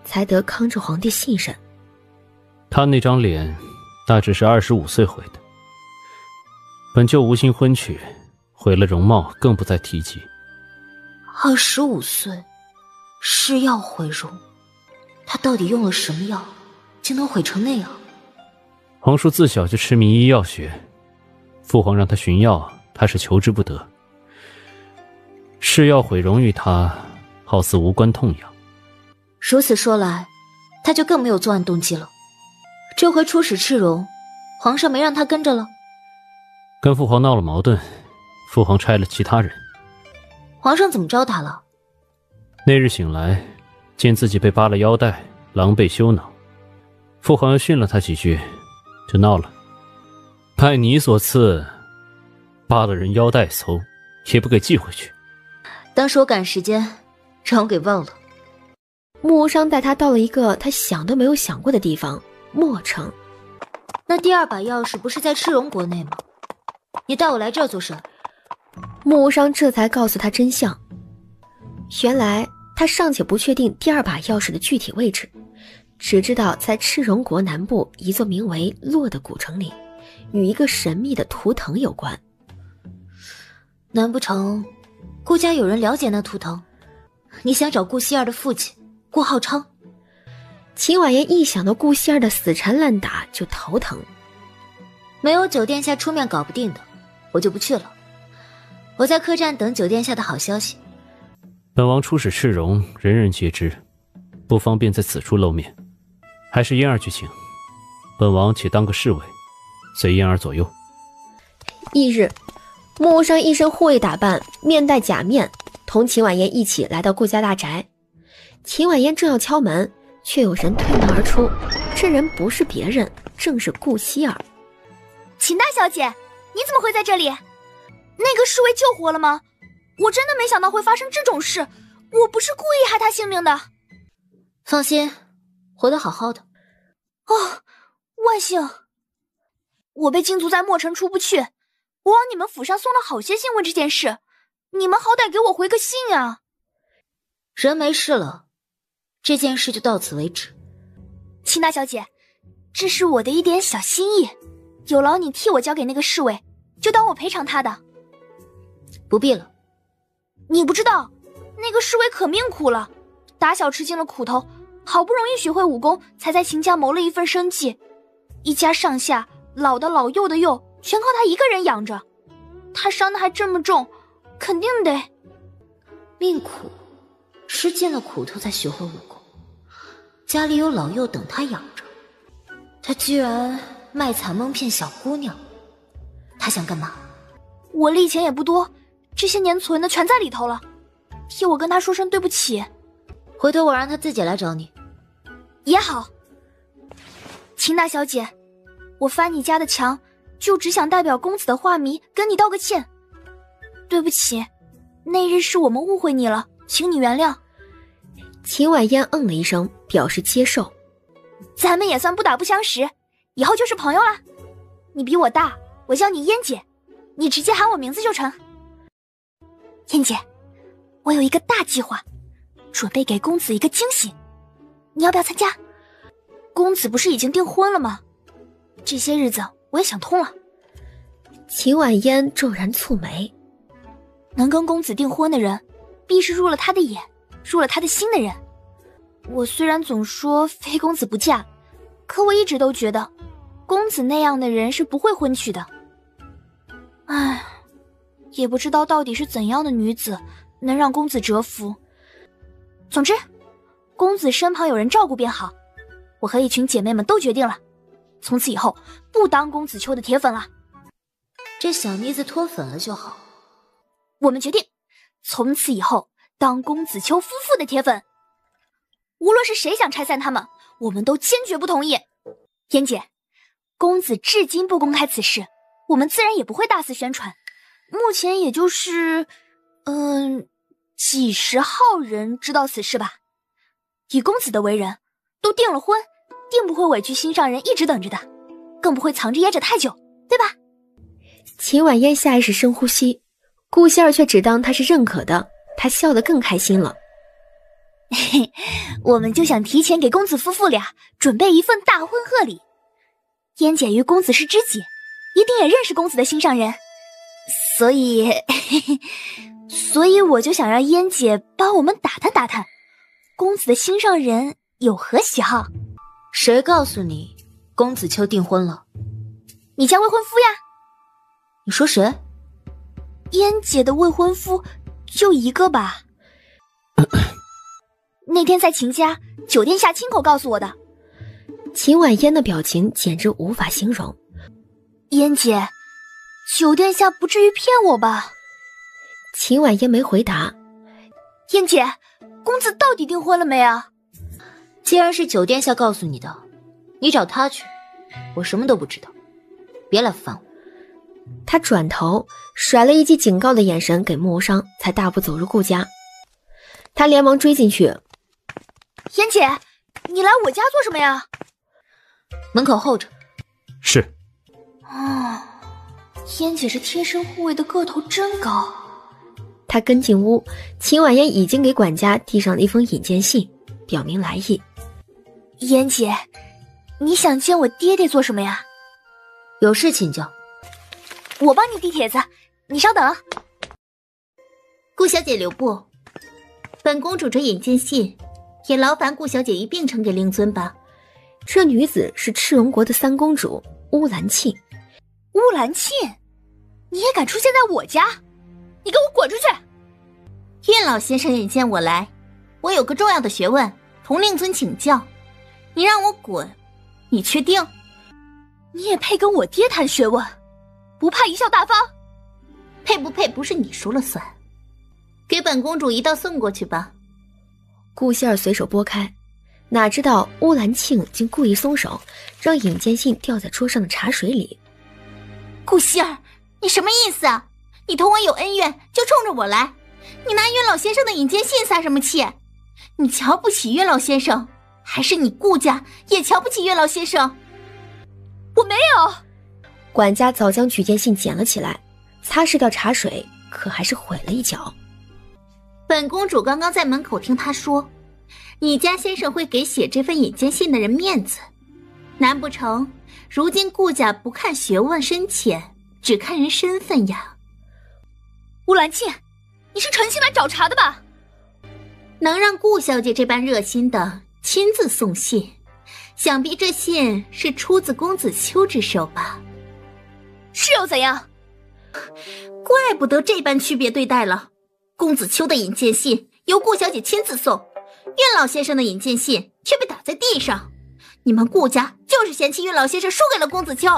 才得康治皇帝信任。他那张脸大致是25岁毁的，本就无心婚娶，毁了容貌更不再提及。25岁，试药毁容，他到底用了什么药，竟能毁成那样？皇叔自小就痴迷医药学，父皇让他寻药，他是求之不得。试药毁容于他，好似无关痛痒。如此说来，他就更没有作案动机了。这回出使赤荣，皇上没让他跟着了？跟父皇闹了矛盾，父皇差了其他人。皇上怎么招他了？那日醒来，见自己被扒了腰带，狼狈羞恼。父皇又训了他几句，就闹了。拜你所赐，扒了人腰带搜，也不给寄回去。当时我赶时间，让我给忘了。穆无伤带他到了一个他想都没有想过的地方——墨城。那第二把钥匙不是在赤荣国内吗？你带我来这儿做什？穆无伤这才告诉他真相。原来他尚且不确定第二把钥匙的具体位置，只知道在赤荣国南部一座名为洛的古城里，与一个神秘的图腾有关。难不成顾家有人了解那图腾？你想找顾希儿的父亲顾浩昌？秦婉言一想到顾希儿的死缠烂打就头疼。没有九殿下出面搞不定的，我就不去了。我在客栈等九殿下的好消息。本王出使赤荣，人人皆知，不方便在此处露面，还是嫣儿去请。本王且当个侍卫，随嫣儿左右。翌日，穆无伤一身护卫打扮，面戴假面，同秦婉言一起来到顾家大宅。秦婉言正要敲门，却有人推门而出，这人不是别人，正是顾希儿。秦大小姐，你怎么会在这里？那个侍卫救活了吗？我真的没想到会发生这种事，我不是故意害他性命的。放心，活得好好的。哦，万幸！我被禁足在墨城出不去，我往你们府上送了好些信问这件事，你们好歹给我回个信啊！人没事了，这件事就到此为止。秦大小姐，这是我的一点小心意，有劳你替我交给那个侍卫，就当我赔偿他的。不必了。你不知道，那个侍卫可命苦了，打小吃尽了苦头，好不容易学会武功，才在秦家谋了一份生计，一家上下，老的老幼的幼，全靠他一个人养着。他伤得还这么重，肯定得命苦，吃尽了苦头才学会武功，家里有老幼等他养着，他居然卖惨蒙骗小姑娘，他想干嘛？我利钱也不多，这些年存的全在里头了，替我跟他说声对不起。回头我让他自己来找你。也好。秦大小姐，我翻你家的墙，就只想代表公子的画迷跟你道个歉。对不起，那日是我们误会你了，请你原谅。秦婉嫣嗯了一声，表示接受。咱们也算不打不相识，以后就是朋友了。你比我大，我叫你嫣姐，你直接喊我名字就成。嫣姐，我有一个大计划，准备给公子一个惊喜，你要不要参加？公子不是已经订婚了吗？这些日子我也想通了。秦婉嫣骤然蹙眉，能跟公子订婚的人，必是入了他的眼，入了他的心的人。我虽然总说非公子不嫁，可我一直都觉得，公子那样的人是不会婚娶的。唉，也不知道到底是怎样的女子能让公子折服。总之，公子身旁有人照顾便好。我和一群姐妹们都决定了，从此以后不当公子秋的铁粉了。这小妮子脱粉了就好。我们决定，从此以后当公子秋夫妇的铁粉。无论是谁想拆散他们，我们都坚决不同意。嫣姐，公子至今不公开此事，我们自然也不会大肆宣传。目前也就是几十号人知道此事吧。以公子的为人，都订了婚，定不会委屈心上人一直等着的，更不会藏着掖着太久，对吧？秦婉嫣下意识深呼吸，顾希儿却只当她是认可的，她笑得更开心了。嘿，我们就想提前给公子夫妇俩准备一份大婚贺礼。嫣姐与公子是知己，一定也认识公子的心上人，所以我就想让嫣姐帮我们打探打探，公子的心上人有何喜好。谁告诉你公子秋订婚了？你家未婚夫呀。你说谁？嫣姐的未婚夫就一个吧。那天在秦家，九殿下亲口告诉我的。秦婉嫣的表情简直无法形容。嫣姐，九殿下不至于骗我吧？秦婉嫣没回答。嫣姐，公子到底订婚了没啊？既然是九殿下告诉你的，你找他去，我什么都不知道，别来烦我。他转头甩了一记警告的眼神给穆无伤，才大步走入顾家。他连忙追进去。妍姐，你来我家做什么呀？门口候着。是。哦，妍姐这贴身护卫的个头真高。他跟进屋，秦婉嫣已经给管家递上了一封引荐信，表明来意。妍姐，你想见我爹爹做什么呀？有事请教。我帮你递帖子，你稍等。顾小姐留步，本公主这引荐信，也劳烦顾小姐一并呈给令尊吧。这女子是赤荣国的三公主乌兰沁。乌兰沁，你也敢出现在我家？你给我滚出去！岳老先生引荐我来，我有个重要的学问，同令尊请教。你让我滚，你确定？你也配跟我爹谈学问？不怕贻笑大方？配不配不是你说了算。给本公主一道送过去吧。顾希儿随手拨开，哪知道乌兰沁竟故意松手，让引荐信掉在桌上的茶水里。顾希儿，你什么意思啊？你同我有恩怨，就冲着我来。你拿岳老先生的引荐信撒什么气？你瞧不起岳老先生，还是你顾家也瞧不起岳老先生？我没有。管家早将举荐信捡了起来，擦拭掉茶水，可还是毁了一脚。本公主刚刚在门口听他说，你家先生会给写这份引荐信的人面子，难不成如今顾家不看学问深浅，只看人身份呀？乌兰沁，你是诚心来找茬的吧？能让顾小姐这般热心的亲自送信，想必这信是出自公子秋之手吧？是又怎样？怪不得这般区别对待了。公子秋的引荐信由顾小姐亲自送，岳老先生的引荐信却被打在地上。你们顾家就是嫌弃岳老先生输给了公子秋。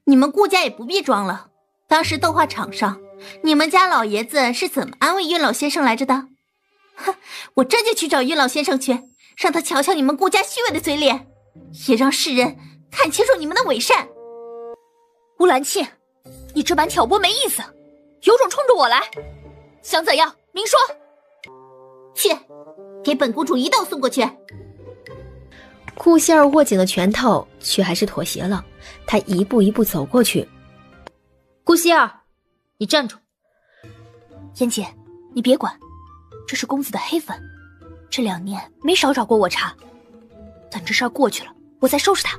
你们顾家也不必装了，当时斗画场上，你们家老爷子是怎么安慰岳老先生来着的？哼，我这就去找岳老先生去，让他瞧瞧你们顾家虚伪的嘴脸，也让世人看清楚你们的伪善。乌兰沁，你这般挑拨没意思，有种冲着我来，想怎样明说。去，给本公主一道送过去。顾希儿握紧了拳头，却还是妥协了。她一步一步走过去。顾希儿，你站住。妍姐，你别管，这是公子的黑粉，这2年没少找过我茬。等这事儿过去了，我再收拾他。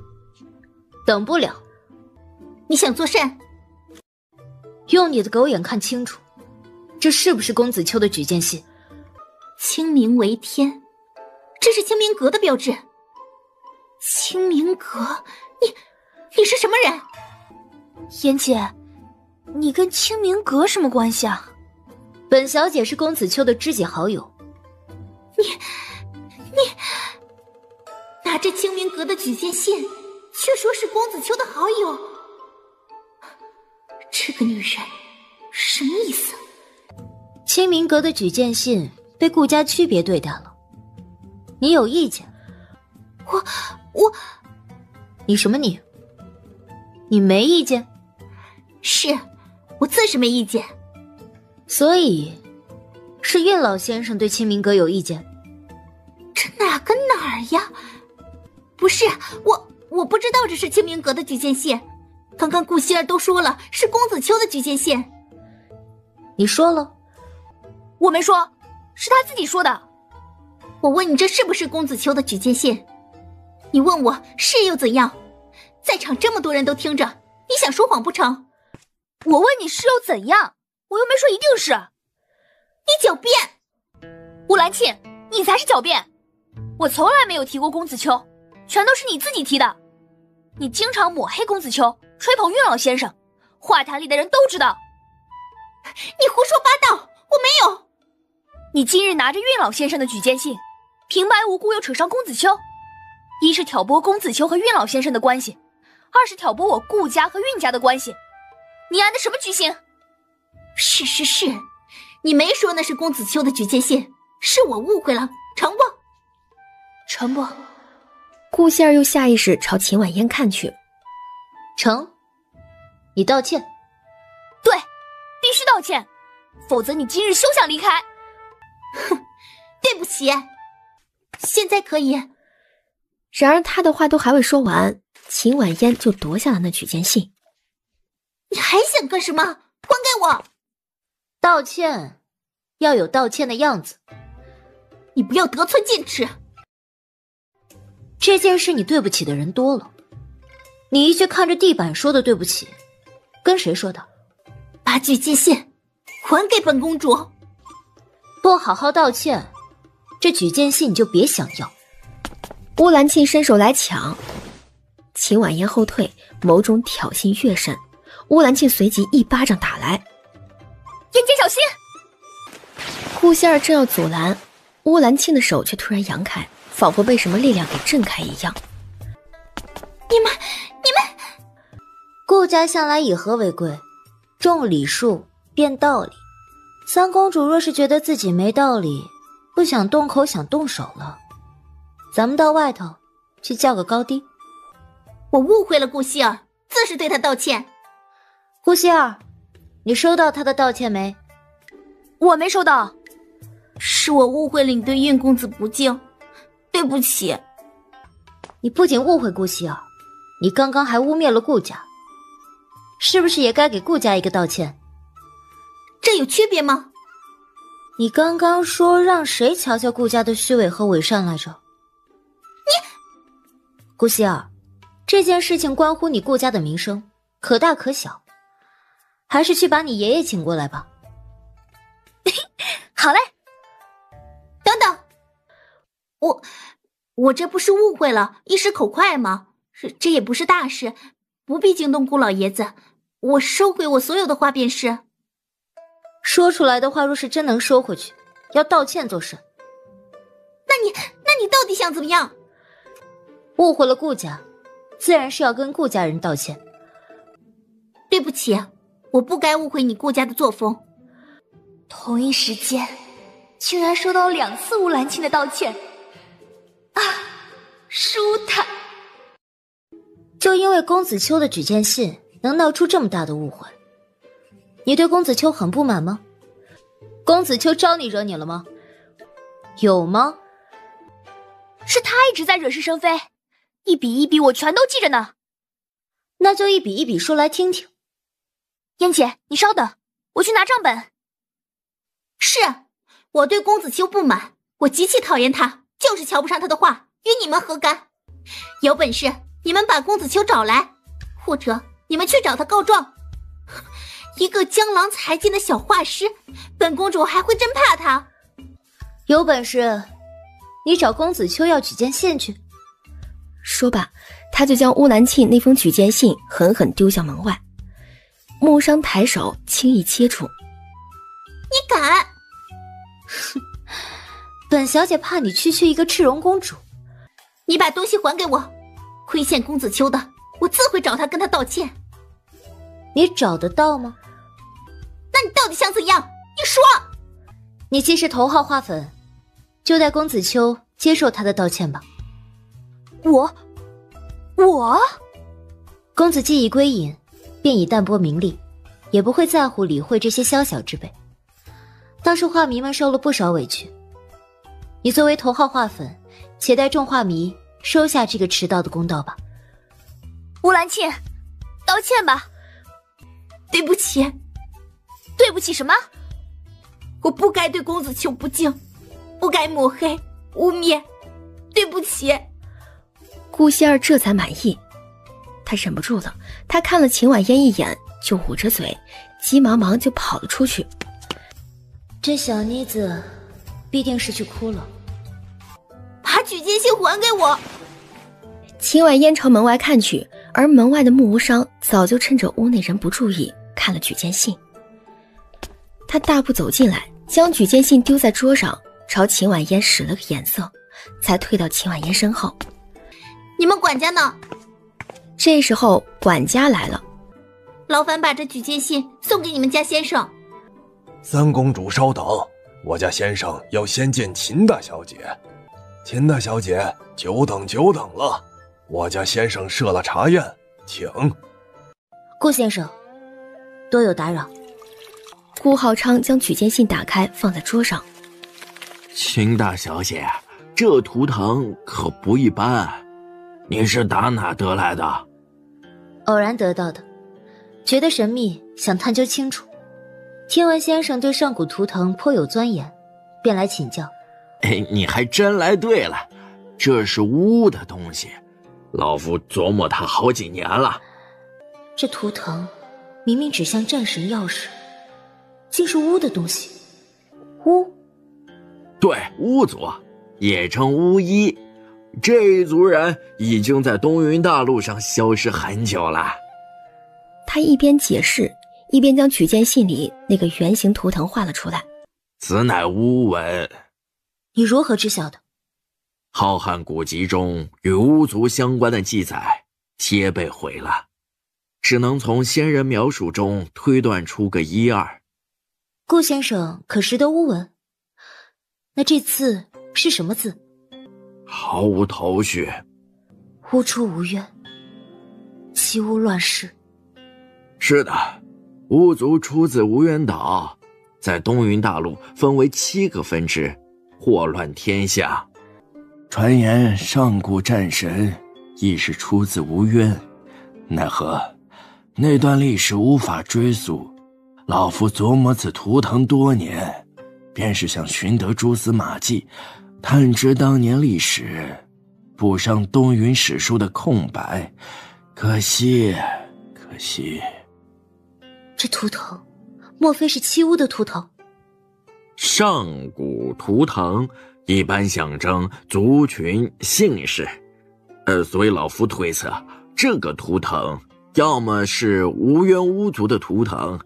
等不了。你想做甚？用你的狗眼看清楚，这是不是公子秋的举荐信？清明为天，这是清明阁的标志。清明阁，你是什么人？妍姐，你跟清明阁什么关系啊？本小姐是公子秋的知己好友。你拿着清明阁的举荐信，却说是公子秋的好友，这个女人什么意思？清明阁的举荐信被顾家区别对待了，你有意见？我，你什么你？你没意见？是，我自是没意见。所以，是岳老先生对清明阁有意见？这哪跟哪儿呀？不是，我不知道这是清明阁的举荐信。刚刚顾希儿都说了是公子秋的举荐信。你说了？我没说，是他自己说的。我问你这是不是公子秋的举荐信？你问我是又怎样？在场这么多人都听着，你想说谎不成？我问你是又怎样，我又没说一定是。你狡辩！乌兰沁，你才是狡辩！我从来没有提过公子秋，全都是你自己提的。你经常抹黑公子秋，吹捧岳老先生，画坛里的人都知道。你胡说八道，我没有。你今日拿着岳老先生的举荐信，平白无故又扯上公子秋，一是挑拨公子秋和岳老先生的关系，二是挑拨我顾家和韵家的关系。你安的什么居心？是，你没说那是公子秋的举荐信，是我误会了，成不？成不？顾希儿又下意识朝秦婉嫣看去。成，你道歉。对，必须道歉，否则你今日休想离开。哼，对不起，现在可以。然而他的话都还未说完，秦婉嫣就夺下了那举荐信。你还想干什么？还给我！道歉，要有道歉的样子。你不要得寸进尺。这件事你对不起的人多了，你一句看着地板说的对不起，跟谁说的？把举荐信还给本公主。不好好道歉，这举荐信你就别想要。乌兰沁伸手来抢，秦婉嫣后退，眸中挑衅越甚。乌兰沁随即一巴掌打来，燕姐小心！顾仙儿正要阻拦，乌兰沁的手却突然扬开，仿佛被什么力量给震开一样。你们，顾家向来以和为贵，重礼数，辩道理。三公主若是觉得自己没道理，不想动口想动手了，咱们到外头去较个高低。我误会了顾希儿，自是对她道歉。顾希儿，你收到她的道歉没？我没收到。是我误会了你对运公子不敬，对不起。你不仅误会顾希儿，你刚刚还污蔑了顾家，是不是也该给顾家一个道歉？这有区别吗？你刚刚说让谁瞧瞧顾家的虚伪和伪善来着？顾希儿，这件事情关乎你顾家的名声，可大可小，还是去把你爷爷请过来吧。好嘞。等等，我这不是误会了，一时口快吗？这也不是大事，不必惊动顾老爷子。我收回我所有的话便是。说出来的话若是真能收回去，要道歉做甚？那你到底想怎么样？误会了顾家，自然是要跟顾家人道歉。对不起，我不该误会你顾家的作风。同一时间，居然收到2次乌兰沁的道歉，啊，舒坦！就因为公子秋的举荐信能闹出这么大的误会，你对公子秋很不满吗？公子秋招你惹你了吗？有吗？是他一直在惹是生非，一笔一笔我全都记着呢。那就一笔一笔说来听听。燕姐，你稍等，我去拿账本。是，我对公子秋不满，我极其讨厌他，就是瞧不上他的话，与你们何干？有本事你们把公子秋找来，或者你们去找他告状。一个江郎才尽的小画师，本公主还会真怕他？有本事你找公子秋要举荐信去。说罢，他就将乌兰沁那封举荐信狠狠丢向门外。木商抬手轻易接住。你敢？本小姐怕你区区一个赤荣公主。你把东西还给我，亏欠公子秋的，我自会找他跟他道歉。你找得到吗？那你到底想怎样？你说。你既是头号花粉，就待公子秋接受他的道歉吧。我，公子既已归隐，便已淡泊名利，也不会在乎理会这些宵小之辈。倒是画迷们受了不少委屈，你作为头号画粉，且待众画迷收下这个迟到的公道吧。乌兰沁，道歉吧。对不起。对不起什么？我不该对公子秋不敬，不该抹黑污蔑，对不起。顾希儿这才满意，他忍不住了，他看了秦婉嫣一眼，就捂着嘴，急忙忙就跑了出去。这小妮子必定是去哭了。把举荐信还给我！秦婉嫣朝门外看去，而门外的穆无伤早就趁着屋内人不注意看了举荐信。他大步走进来，将举荐信丢在桌上，朝秦婉嫣使了个眼色，才退到秦婉嫣身后。你们管家呢？这时候管家来了。劳烦把这举荐信送给你们家先生。三公主稍等，我家先生要先见秦大小姐。秦大小姐，久等了，我家先生设了茶宴，请。顾先生，多有打扰。顾浩昌将举荐信打开放在桌上。秦大小姐，这图腾可不一般，你是打哪得来的？偶然得到的，觉得神秘，想探究清楚。天文先生对上古图腾颇有钻研，便来请教。你还真来对了，这是巫的东西，老夫琢磨它好几年了。这图腾明明指向战神钥匙，竟是巫的东西。巫？对，巫族，也称巫医。这一族人已经在东云大陆上消失很久了。他一边解释，一边将举荐信里那个圆形图腾画了出来。此乃巫文。你如何知晓的？浩瀚古籍中与巫族相关的记载皆被毁了，只能从先人描述中推断出个一二。顾先生可识得巫文？那这字是什么字？毫无头绪。巫出无冤，七巫乱世。是的，巫族出自无冤岛，在东云大陆分为7个分支，祸乱天下。传言上古战神亦是出自无冤，奈何那段历史无法追溯。老夫琢磨此图腾多年，便是想寻得蛛丝马迹，探知当年历史，补上东云史书的空白。可惜。这图腾莫非是七巫的图腾？上古图腾一般象征族群姓氏，所以老夫推测这个图腾要么是无冤巫族的图腾，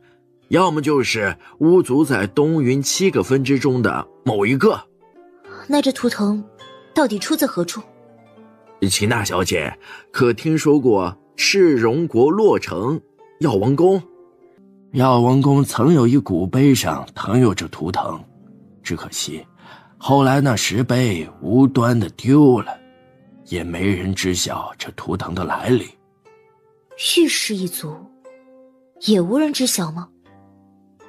要么就是巫族在东云7个分支中的某一个。那这图腾到底出自何处？秦大小姐可听说过世荣国洛城药王宫？药王宫曾有一古碑上誊有这图腾，只可惜后来那石碑无端的丢了，也没人知晓这图腾的来历。玉氏一族也无人知晓吗？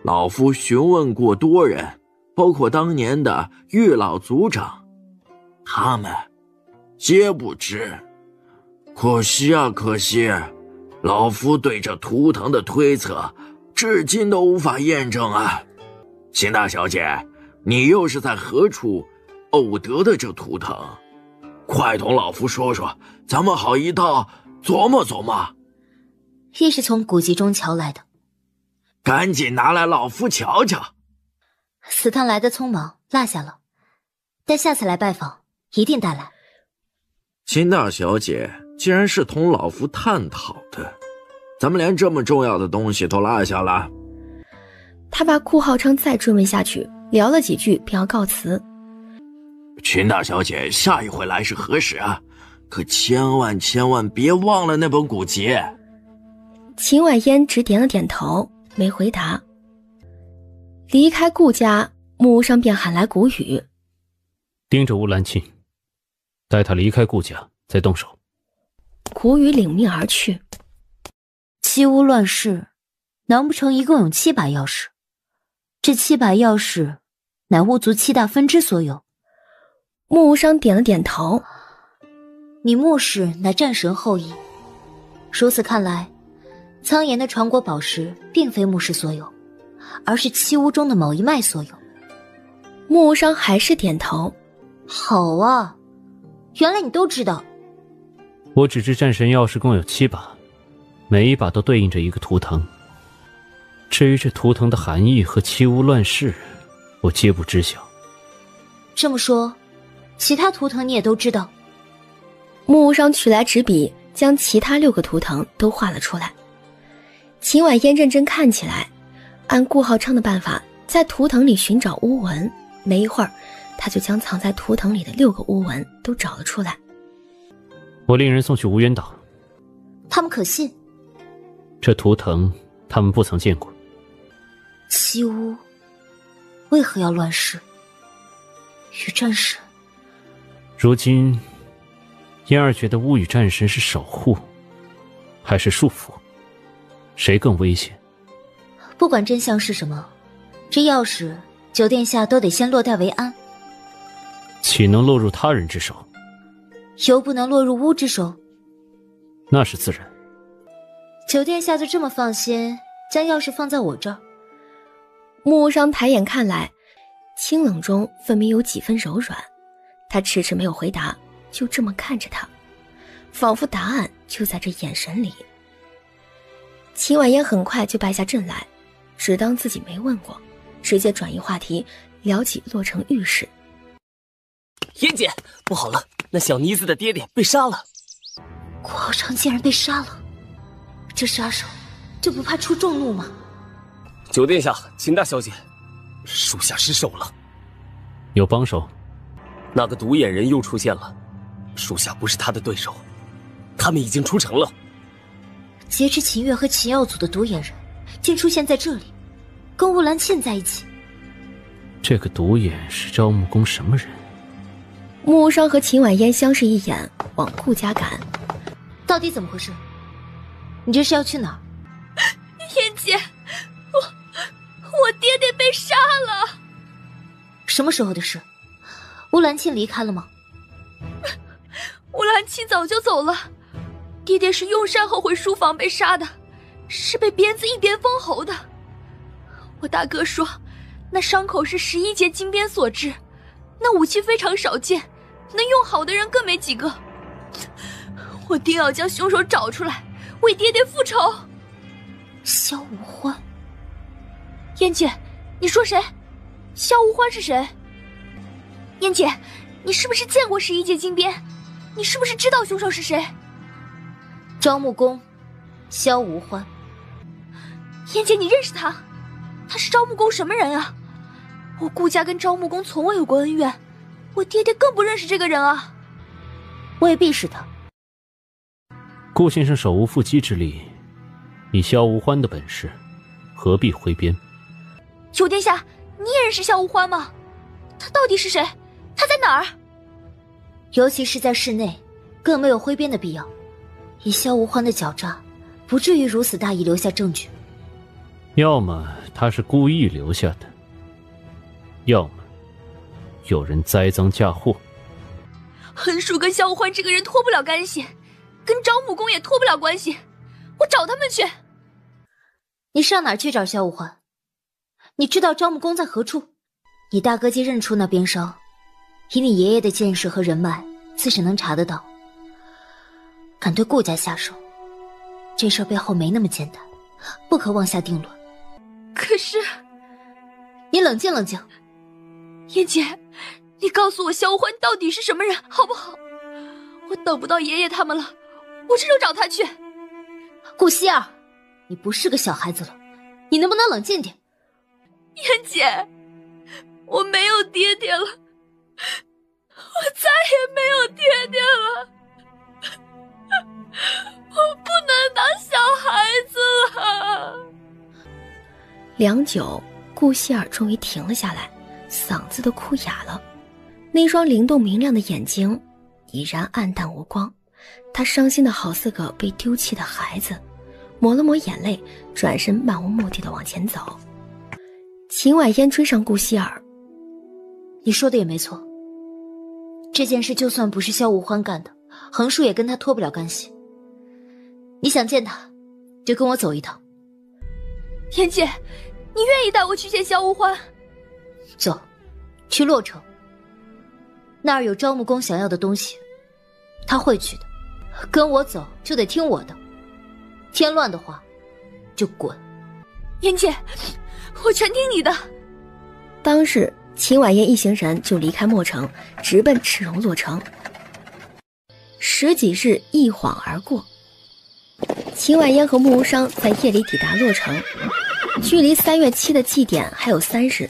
老夫询问过多人，包括当年的玉老族长，他们皆不知。可惜啊，可惜，老夫对这图腾的推测至今都无法验证啊。秦大小姐，你又是在何处偶得的这图腾？快同老夫说说，咱们好一道琢磨琢磨。亦是从古籍中瞧来的。赶紧拿来老夫瞧瞧。此趟来的匆忙，落下了，待下次来拜访一定带来。秦大小姐既然是同老夫探讨的，咱们连这么重要的东西都落下了。他怕顾浩昌再追问下去，聊了几句便要告辞。秦大小姐下一回来是何时啊？可千万别忘了那本古籍。秦婉嫣只点了点头，没回答。离开顾家，木屋上便喊来古雨，盯着乌兰沁，待他离开顾家再动手。古雨领命而去。七巫乱世，难不成一共有7把钥匙？这7把钥匙乃巫族7大分支所有？木无伤点了点头。你穆氏乃战神后裔，如此看来，苍岩的传国宝石并非穆氏所有，而是七巫中的某一脉所有。木无伤还是点头。好啊，原来你都知道。我只知战神钥匙共有7把，每一把都对应着一个图腾。至于这图腾的含义和七巫乱世，我皆不知晓。这么说，其他图腾你也都知道？木无伤取来纸笔，将其他6个图腾都画了出来。秦婉嫣认真看起来，按顾浩昌的办法，在图腾里寻找巫文。没一会儿，他就将藏在图腾里的6个巫文都找了出来。我令人送去无冤岛。他们可信？这图腾他们不曾见过。七巫为何要乱世？与战神？如今嫣儿觉得巫与战神是守护还是束缚，谁更危险？不管真相是什么，这钥匙九殿下都得先落袋为安。岂能落入他人之手？又不能落入巫之手。那是自然。九殿下就这么放心将钥匙放在我这儿？木无伤抬眼看来，清冷中分明有几分柔软。他迟迟没有回答，就这么看着他，仿佛答案就在这眼神里。秦婉嫣很快就败下阵来，只当自己没问过，直接转移话题，聊起洛城遇事。嫣姐，不好了，那小妮子的爹爹被杀了。顾傲长竟然被杀了，这杀手就不怕出众怒吗？九殿下，秦大小姐，属下失手了。有帮手？那个独眼人又出现了，属下不是他的对手，他们已经出城了。劫持秦月和秦耀祖的独眼人竟出现在这里，跟乌兰茜在一起。这个独眼是招木宫什么人？木无伤和秦婉嫣相视一眼，往顾家赶。到底怎么回事？你这是要去哪儿？嫣姐，我爹爹被杀了。什么时候的事？乌兰茜离开了吗？乌兰茜早就走了，爹爹是用膳后回书房被杀的，是被鞭子一鞭封喉的。我大哥说，那伤口是11节金鞭所致，那武器非常少见，能用好的人更没几个。我定要将凶手找出来，为爹爹复仇。萧无欢。嫣姐，你说谁？萧无欢是谁？嫣姐，你是不是见过11节金鞭？你是不是知道凶手是谁？招木宫，萧无欢。嫣姐，你认识他？他是招木宫什么人啊？我顾家跟招木宫从未有过恩怨，我爹爹更不认识这个人啊。未必是他。顾先生手无缚鸡之力，以萧无欢的本事，何必挥鞭？九殿下，你也认识萧无欢吗？他到底是谁？他在哪儿？尤其是在室内，更没有挥鞭的必要。以萧无欢的狡诈，不至于如此大意留下证据。要么他是故意留下的，要么有人栽赃嫁祸。横竖跟萧无欢这个人脱不了干系，跟招木宫也脱不了关系，我找他们去。你上哪儿去找萧无欢？你知道招木宫在何处？你大哥既认出那鞭伤，以你爷爷的见识和人脉，自是能查得到。敢对顾家下手，这事背后没那么简单，不可妄下定论。可是，你冷静冷静。嫣姐，你告诉我萧无欢到底是什么人，好不好？我等不到爷爷他们了，我这就找他去。顾希儿，你不是个小孩子了，你能不能冷静点？嫣姐，我没有爹爹了，我再也没有爹爹了，我不能当小孩子了。良久，顾希尔终于停了下来，嗓子都哭哑了，那双灵动明亮的眼睛已然暗淡无光，他伤心的好似个被丢弃的孩子，抹了抹眼泪，转身漫无目的的往前走。秦婉嫣追上顾希尔，你说的也没错，这件事就算不是萧无欢干的，横竖也跟他脱不了干系。你想见他，就跟我走一趟。嫣姐，你愿意带我去见萧无欢？走，去洛城，那儿有招木宫想要的东西，他会去的。跟我走就得听我的，添乱的话就滚。嫣姐，我全听你的。当日秦婉嫣一行人就离开墨城，直奔赤荣洛城。10几日一晃而过，秦婉嫣和穆无伤在夜里抵达洛城，距离3月7的祭典还有3日。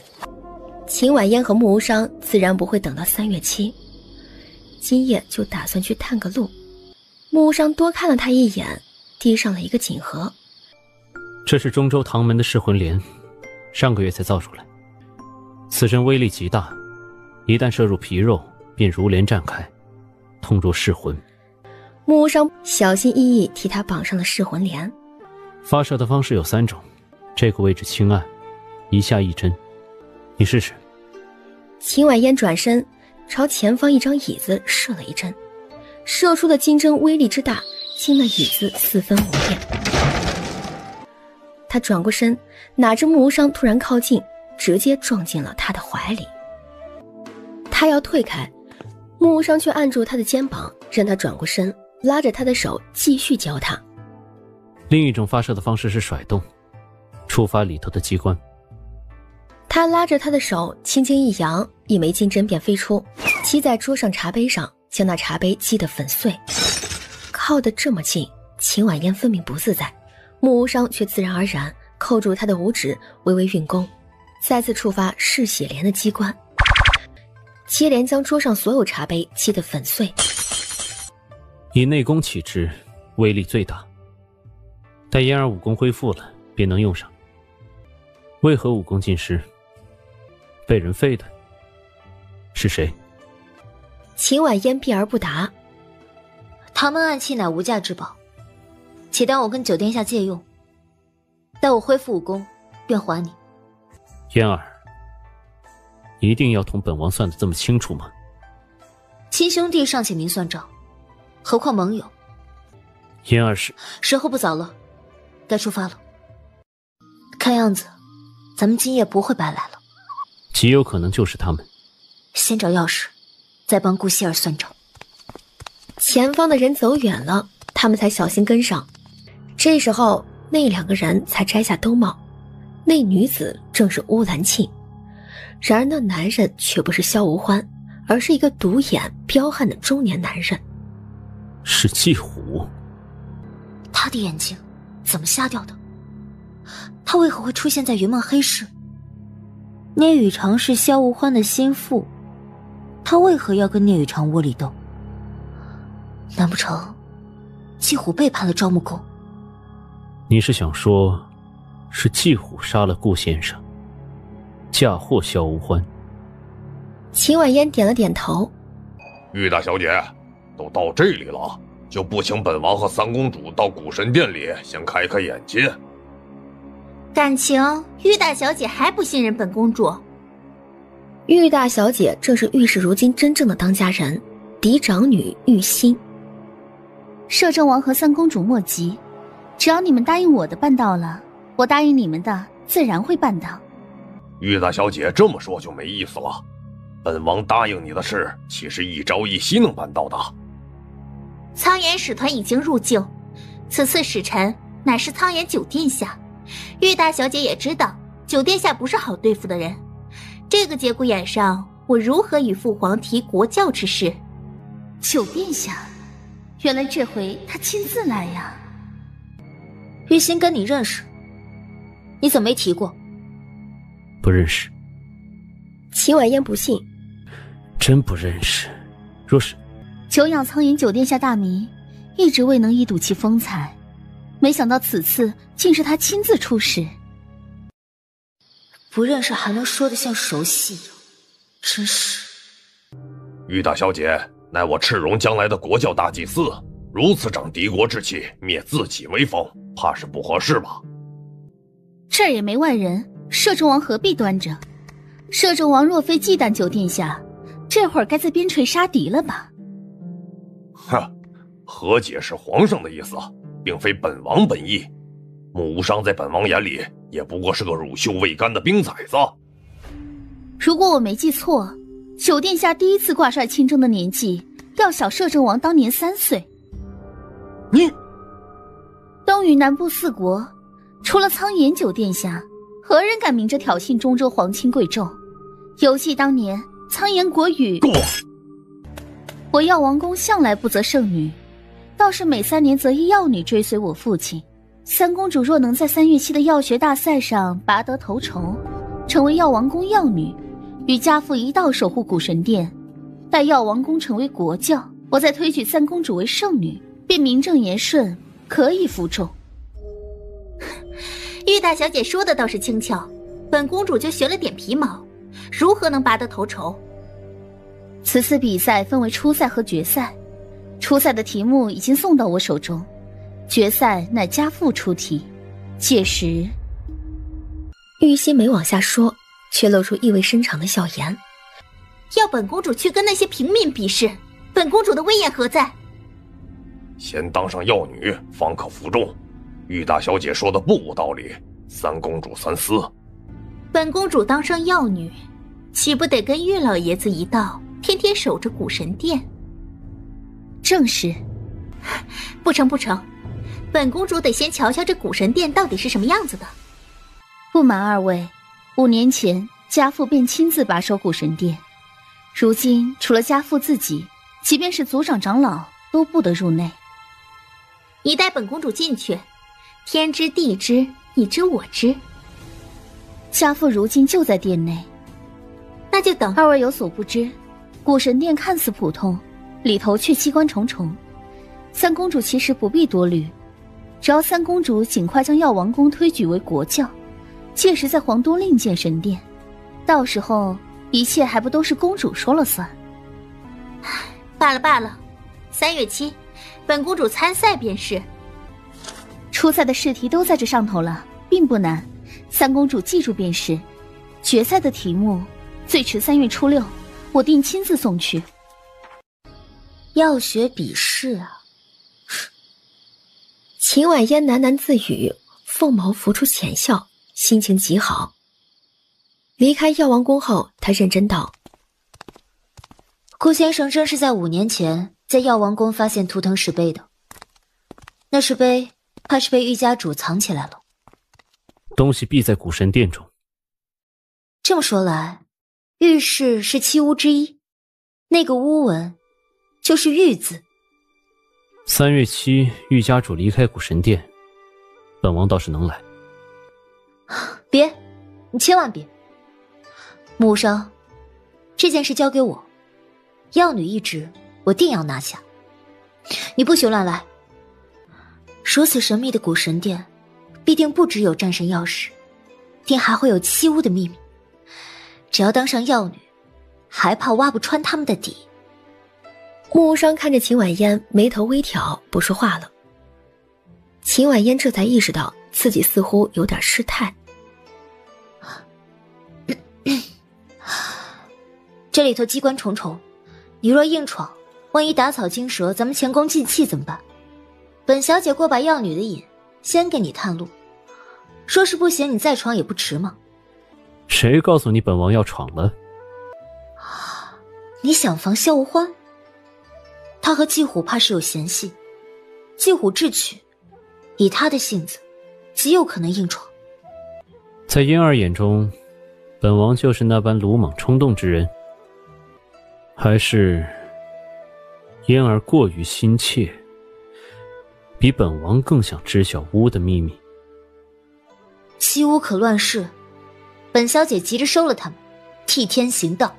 秦婉嫣和穆无伤自然不会等到3月7，今夜就打算去探个路。穆无伤多看了他一眼，递上了一个锦盒。这是中州唐门的噬魂莲，上个月才造出来，此针威力极大，一旦射入皮肉，便如莲绽开，痛入噬魂。穆无伤小心翼翼替他绑上了噬魂莲。发射的方式有3种，这个位置轻暗，一下1针，你试试。秦婉嫣转身朝前方一张椅子射了一针，射出的金针威力之大，惊了椅子四分五裂。他转过身，哪知木无伤突然靠近，直接撞进了他的怀里。他要退开，木无伤却按住他的肩膀，让他转过身，拉着他的手继续教他。另一种发射的方式是甩动，触发里头的机关。他拉着他的手轻轻一扬，一枚金针便飞出，击在桌上茶杯上，将那茶杯击得粉碎。靠得这么近，秦婉嫣分明不自在，木无伤却自然而然扣住他的五指，微微运功，再次触发嗜血莲的机关，接连将桌上所有茶杯击得粉碎。以内功起之，威力最大。待嫣儿武功恢复了，便能用上。为何武功尽失？被人废的是谁？秦婉嫣避而不答。唐门暗器乃无价之宝，且当我跟九殿下借用，待我恢复武功，便还你。嫣儿，一定要同本王算得这么清楚吗？亲兄弟尚且明算账，何况盟友？嫣儿是……时候不早了，该出发了。看样子，咱们今夜不会白来了。极有可能就是他们。先找钥匙，再帮顾希儿算账。前方的人走远了，他们才小心跟上。这时候，那两个人才摘下兜帽。那女子正是乌兰沁，然而那男人却不是萧无欢，而是一个独眼彪悍的中年男人。是季虎。他的眼睛怎么瞎掉的？他为何会出现在云梦黑市？聂雨长是萧无欢的心腹，他为何要跟聂雨长窝里斗？难不成季虎背叛了招木宫？你是想说，是季虎杀了顾先生，嫁祸萧无欢？秦婉嫣点了点头。玉大小姐，都到这里了，就不请本王和三公主到古神殿里先开开眼界？感情玉大小姐还不信任本公主？玉大小姐正是玉氏如今真正的当家人，嫡长女玉馨。摄政王和三公主莫急，只要你们答应我的办到了，我答应你们的自然会办到。玉大小姐这么说就没意思了，本王答应你的事岂是一朝一夕能办到的？苍岩使团已经入境，此次使臣乃是苍岩九殿下。玉大小姐也知道九殿下不是好对付的人，这个节骨眼上，我如何与父皇提国教之事？九殿下，原来这回他亲自来呀。玉馨跟你认识，你怎么没提过？不认识。秦婉嫣不信。真不认识。若是久仰苍岩九殿下大名，一直未能一睹其风采，没想到此次竟是他亲自出使。不认识还能说得像熟悉一样，真是。玉大小姐乃我赤荣将来的国教大祭司，如此长敌国之气，灭自己威风，怕是不合适吧？这儿也没外人，摄政王何必端着？摄政王若非忌惮九殿下，这会儿该在边陲杀敌了吧？哼，和解是皇上的意思，并非本王本意。木无伤在本王眼里也不过是个乳臭未干的兵崽子。如果我没记错，九殿下第一次挂帅亲征的年纪要小摄政王当年3岁。你东夷南部4国，除了苍岩九殿下，何人敢明着挑衅中州皇亲贵胄？犹记当年苍岩国语，够了！我药王宫向来不择圣女，倒是每3年择一药女追随我父亲。三公主若能在3月期的药学大赛上拔得头筹，成为药王宫药女，与家父一道守护古神殿，待药王宫成为国教，我再推举三公主为圣女，便名正言顺，可以服众。玉大小姐说的倒是轻巧，本公主就学了点皮毛，如何能拔得头筹？此次比赛分为初赛和决赛，初赛的题目已经送到我手中，决赛乃家父出题。届时，玉馨没往下说，却露出意味深长的笑颜。要本公主去跟那些平民比试，本公主的威严何在？先当上药女，方可服众。玉大小姐说的不无道理，三公主三思。本公主当上药女，岂不得跟玉老爷子一道，天天守着古神殿？正是。不成不成，本公主得先瞧瞧这古神殿到底是什么样子的。不瞒二位，5年前家父便亲自把守古神殿，如今除了家父自己，即便是族长长老都不得入内。你带本公主进去，天知地知，你知我知。家父如今就在殿内。那就等。二位有所不知，古神殿看似普通，里头却机关重重。三公主其实不必多虑，只要三公主尽快将药王宫推举为国教，届时在皇都另建神殿，到时候一切还不都是公主说了算。罢了罢了，3月7，本公主参赛便是。初赛的试题都在这上头了，并不难，三公主记住便是。决赛的题目最迟3月初6，我定亲自送去。药学笔试啊！秦婉嫣喃喃自语，凤眸浮出浅笑，心情极好。离开药王宫后，他认真道：顾先生正是在5年前在药王宫发现图腾石碑的，那石碑怕是被玉家主藏起来了。东西必在古神殿中。这么说来，玉氏是7巫之一，那个巫文就是玉字。3月7，玉家主离开古神殿，本王倒是能来。别，你千万别。母上，这件事交给我，药女一职我定要拿下。你不许乱来。如此神秘的古神殿，必定不只有战神钥匙，定还会有7巫的秘密。只要当上药女，还怕挖不穿他们的底。木无伤看着秦婉嫣，眉头微挑，不说话了。秦婉嫣这才意识到自己似乎有点失态。这里头机关重重，你若硬闯，万一打草惊蛇，咱们前功尽弃怎么办？本小姐过把药女的瘾，先给你探路。说是不行，你再闯也不迟嘛。谁告诉你本王要闯了？你想防萧无欢？他和季虎怕是有嫌隙，季虎智取，以他的性子，极有可能硬闯。在嫣儿眼中，本王就是那般鲁莽冲动之人，还是嫣儿过于心切，比本王更想知晓巫的秘密？7巫可乱世，本小姐急着收了他们，替天行道。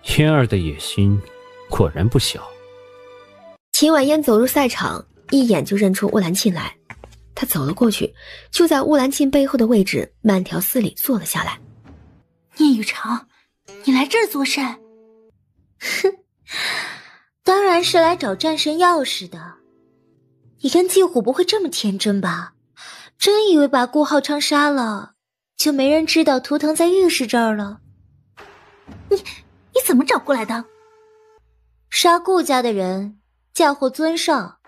嫣儿的野心果然不小。秦婉嫣走入赛场，一眼就认出乌兰沁来。她走了过去，就在乌兰沁背后的位置慢条斯理坐了下来。聂雨长，你来这儿做甚？哼，当然是来找战神钥匙的。你跟季虎不会这么天真吧？真以为把顾浩昌杀了，就没人知道图腾在玉氏这儿了？你怎么找过来的？杀顾家的人，嫁祸尊上，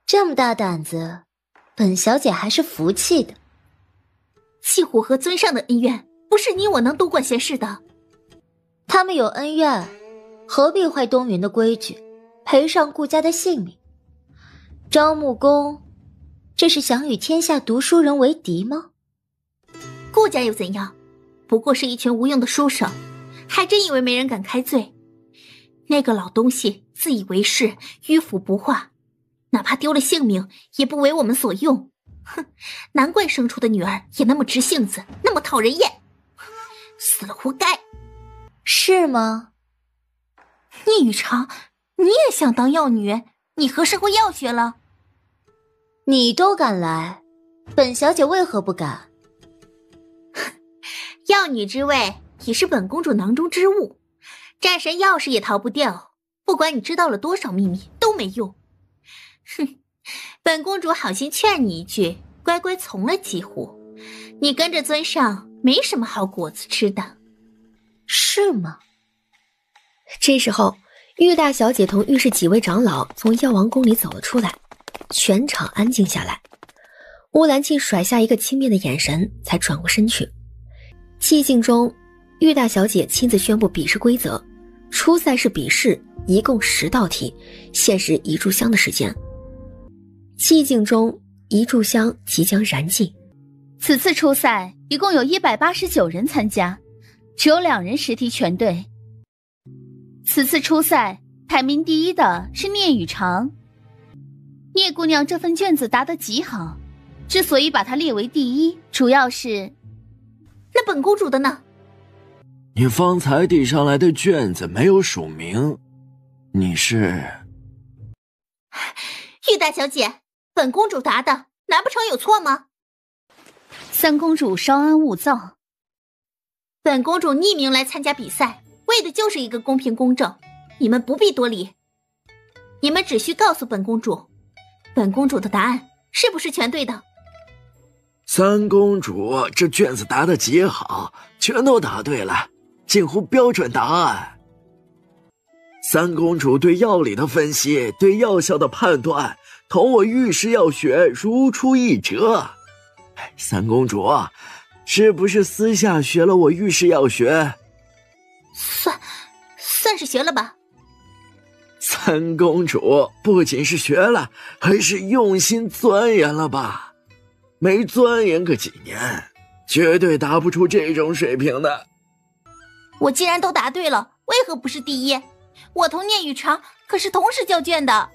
这么大胆子，本小姐还是服气的。季虎和尊上的恩怨，不是你我能多管闲事的。他们有恩怨，何必坏东云的规矩，赔上顾家的性命？招募公，这是想与天下读书人为敌吗？顾家又怎样？不过是一群无用的书生，还真以为没人敢开罪。那个老东西自以为是，迂腐不化，哪怕丢了性命也不为我们所用。哼，难怪生出的女儿也那么直性子，那么讨人厌，死了活该。是吗？聂雨长，你也想当药女？你何时会药学了？你都敢来，本小姐为何不敢？药女之位已是本公主囊中之物，战神钥匙也逃不掉，不管你知道了多少秘密都没用。哼，本公主好心劝你一句，乖乖从了几户，你跟着尊上没什么好果子吃的。是吗？这时候，玉大小姐同浴室几位长老从药王宫里走了出来，全场安静下来。乌兰庆甩下一个轻蔑的眼神，才转过身去。寂静中，玉大小姐亲自宣布比试规则：初赛是比试，一共10道题，限时1炷香的时间。寂静中，1炷香即将燃尽。此次初赛一共有189人参加，只有2人10题全对。此次初赛排名第一的是聂雨长。聂姑娘这份卷子答得极好，之所以把她列为第一，主要是……那本公主的呢？你方才递上来的卷子没有署名，你是？玉大小姐，本公主答的，难不成有错吗？三公主稍安勿躁。本公主匿名来参加比赛，为的就是一个公平公正，你们不必多礼。你们只需告诉本公主，本公主的答案是不是全对的？三公主这卷子答得极好，全都答对了，近乎标准答案。三公主对药理的分析，对药效的判断，同我御史药学如出一辙。三公主，是不是私下学了我御史药学？算是学了吧。三公主不仅是学了，还是用心钻研了吧？没钻研个几年，绝对答不出这种水平的。我既然都答对了，为何不是第一？我同聂雨长可是同时交卷的。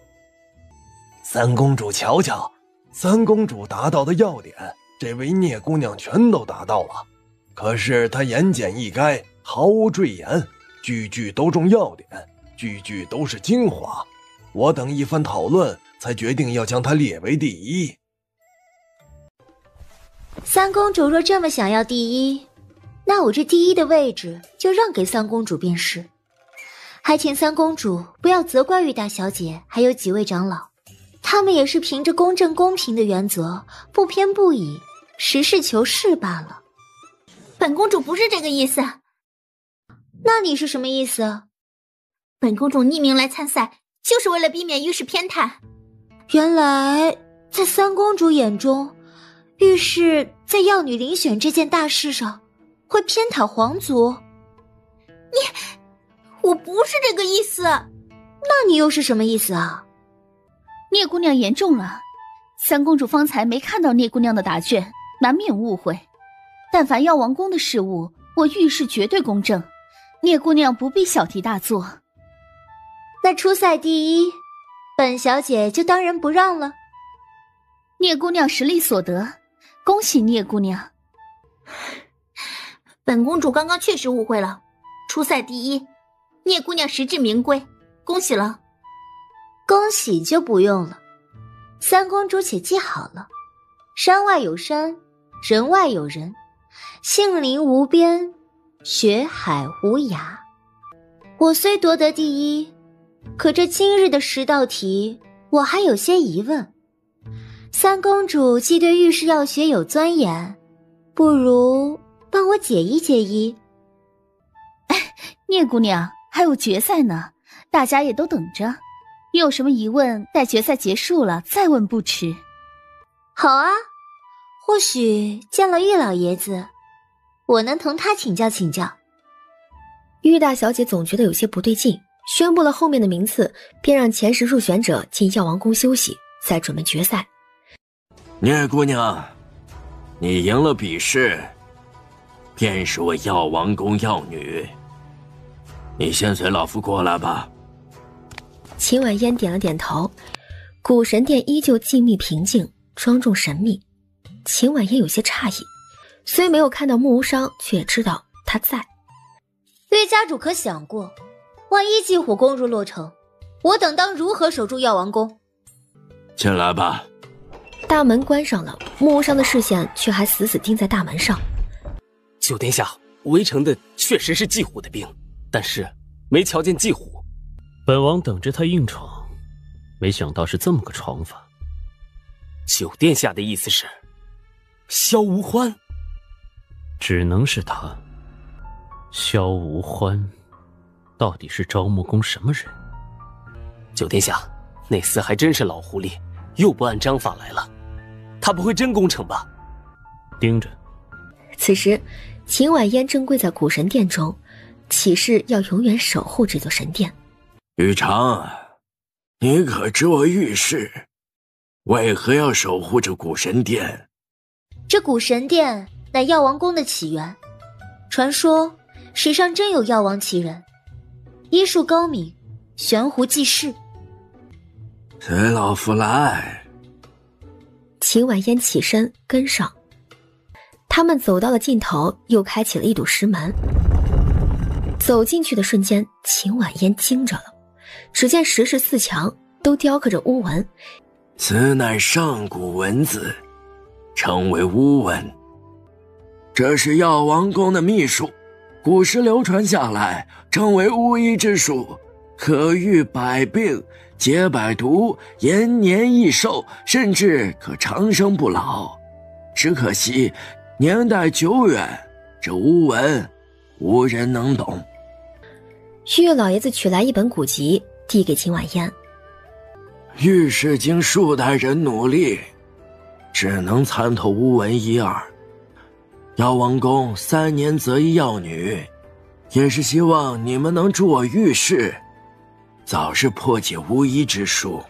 三公主瞧瞧，三公主答到的要点，这位聂姑娘全都答到了。可是她言简意赅，毫无赘言，句句都中要点，句句都是精华。我等一番讨论，才决定要将她列为第一。三公主若这么想要第一，那我这第一的位置就让给三公主便是。还请三公主不要责怪玉大小姐还有几位长老，他们也是凭着公正公平的原则，不偏不倚，实事求是罢了。本公主不是这个意思。那你是什么意思？本公主匿名来参赛，就是为了避免御史偏袒。原来在三公主眼中，御史在药女遴选这件大事上会偏袒皇族。我不是这个意思。那你又是什么意思啊？聂姑娘言重了，三公主方才没看到聂姑娘的答卷，难免误会。但凡药王宫的事务，我御史绝对公正，聂姑娘不必小题大做。那初赛第一，本小姐就当仁不让了。聂姑娘实力所得，恭喜聂姑娘。本公主刚刚确实误会了，初赛第一，聂姑娘实至名归，恭喜了。恭喜就不用了，三公主且记好了，山外有山，人外有人，杏林无边，学海无涯。我虽夺得第一，可这今日的10道题，我还有些疑问。三公主既对御史药学有钻研，不如帮我解一解疑。聂姑娘，还有决赛呢，大家也都等着。你有什么疑问，待决赛结束了再问不迟。好啊，或许见了玉老爷子，我能同他请教请教。玉大小姐总觉得有些不对劲，宣布了后面的名次，便让前10入选者进药王宫休息，再准备决赛。聂姑娘，你赢了比试，便是我药王宫药女。你先随老夫过来吧。秦婉嫣点了点头，古神殿依旧静谧平静，庄重神秘。秦婉嫣有些诧异，虽没有看到穆无伤，却也知道他在。岳家主可想过，万一祭虎攻入洛城，我等当如何守住药王宫？进来吧。大门关上了，穆无伤的视线却还死死盯在大门上。九殿下，围城的确实是祭虎的兵，但是没瞧见祭虎。本王等着他硬闯，没想到是这么个闯法。九殿下的意思是，萧无欢？只能是他。萧无欢，到底是招木宫什么人？九殿下，那厮还真是老狐狸，又不按章法来了。他不会真攻城吧？盯着。此时，秦婉嫣正跪在古神殿中，起誓要永远守护这座神殿。玉长，你可知我玉氏为何要守护着古神殿？这古神殿乃药王宫的起源，传说史上真有药王其人，医术高明，悬壶济世。随老夫来。秦婉嫣起身跟上，他们走到了尽头，又开启了一堵石门。走进去的瞬间，秦婉嫣惊着了，只见石室四墙都雕刻着巫文，此乃上古文字，称为巫文。这是药王宫的秘术，古时流传下来，称为巫医之术，可愈百病，解百毒，延年益寿，甚至可长生不老。只可惜年代久远，这巫文无人能懂。玉老爷子取来一本古籍，递给秦婉嫣。玉氏经数代人努力，只能参透巫文一二。药王宫3年择一药女，也是希望你们能助我玉氏早日破解巫医之术。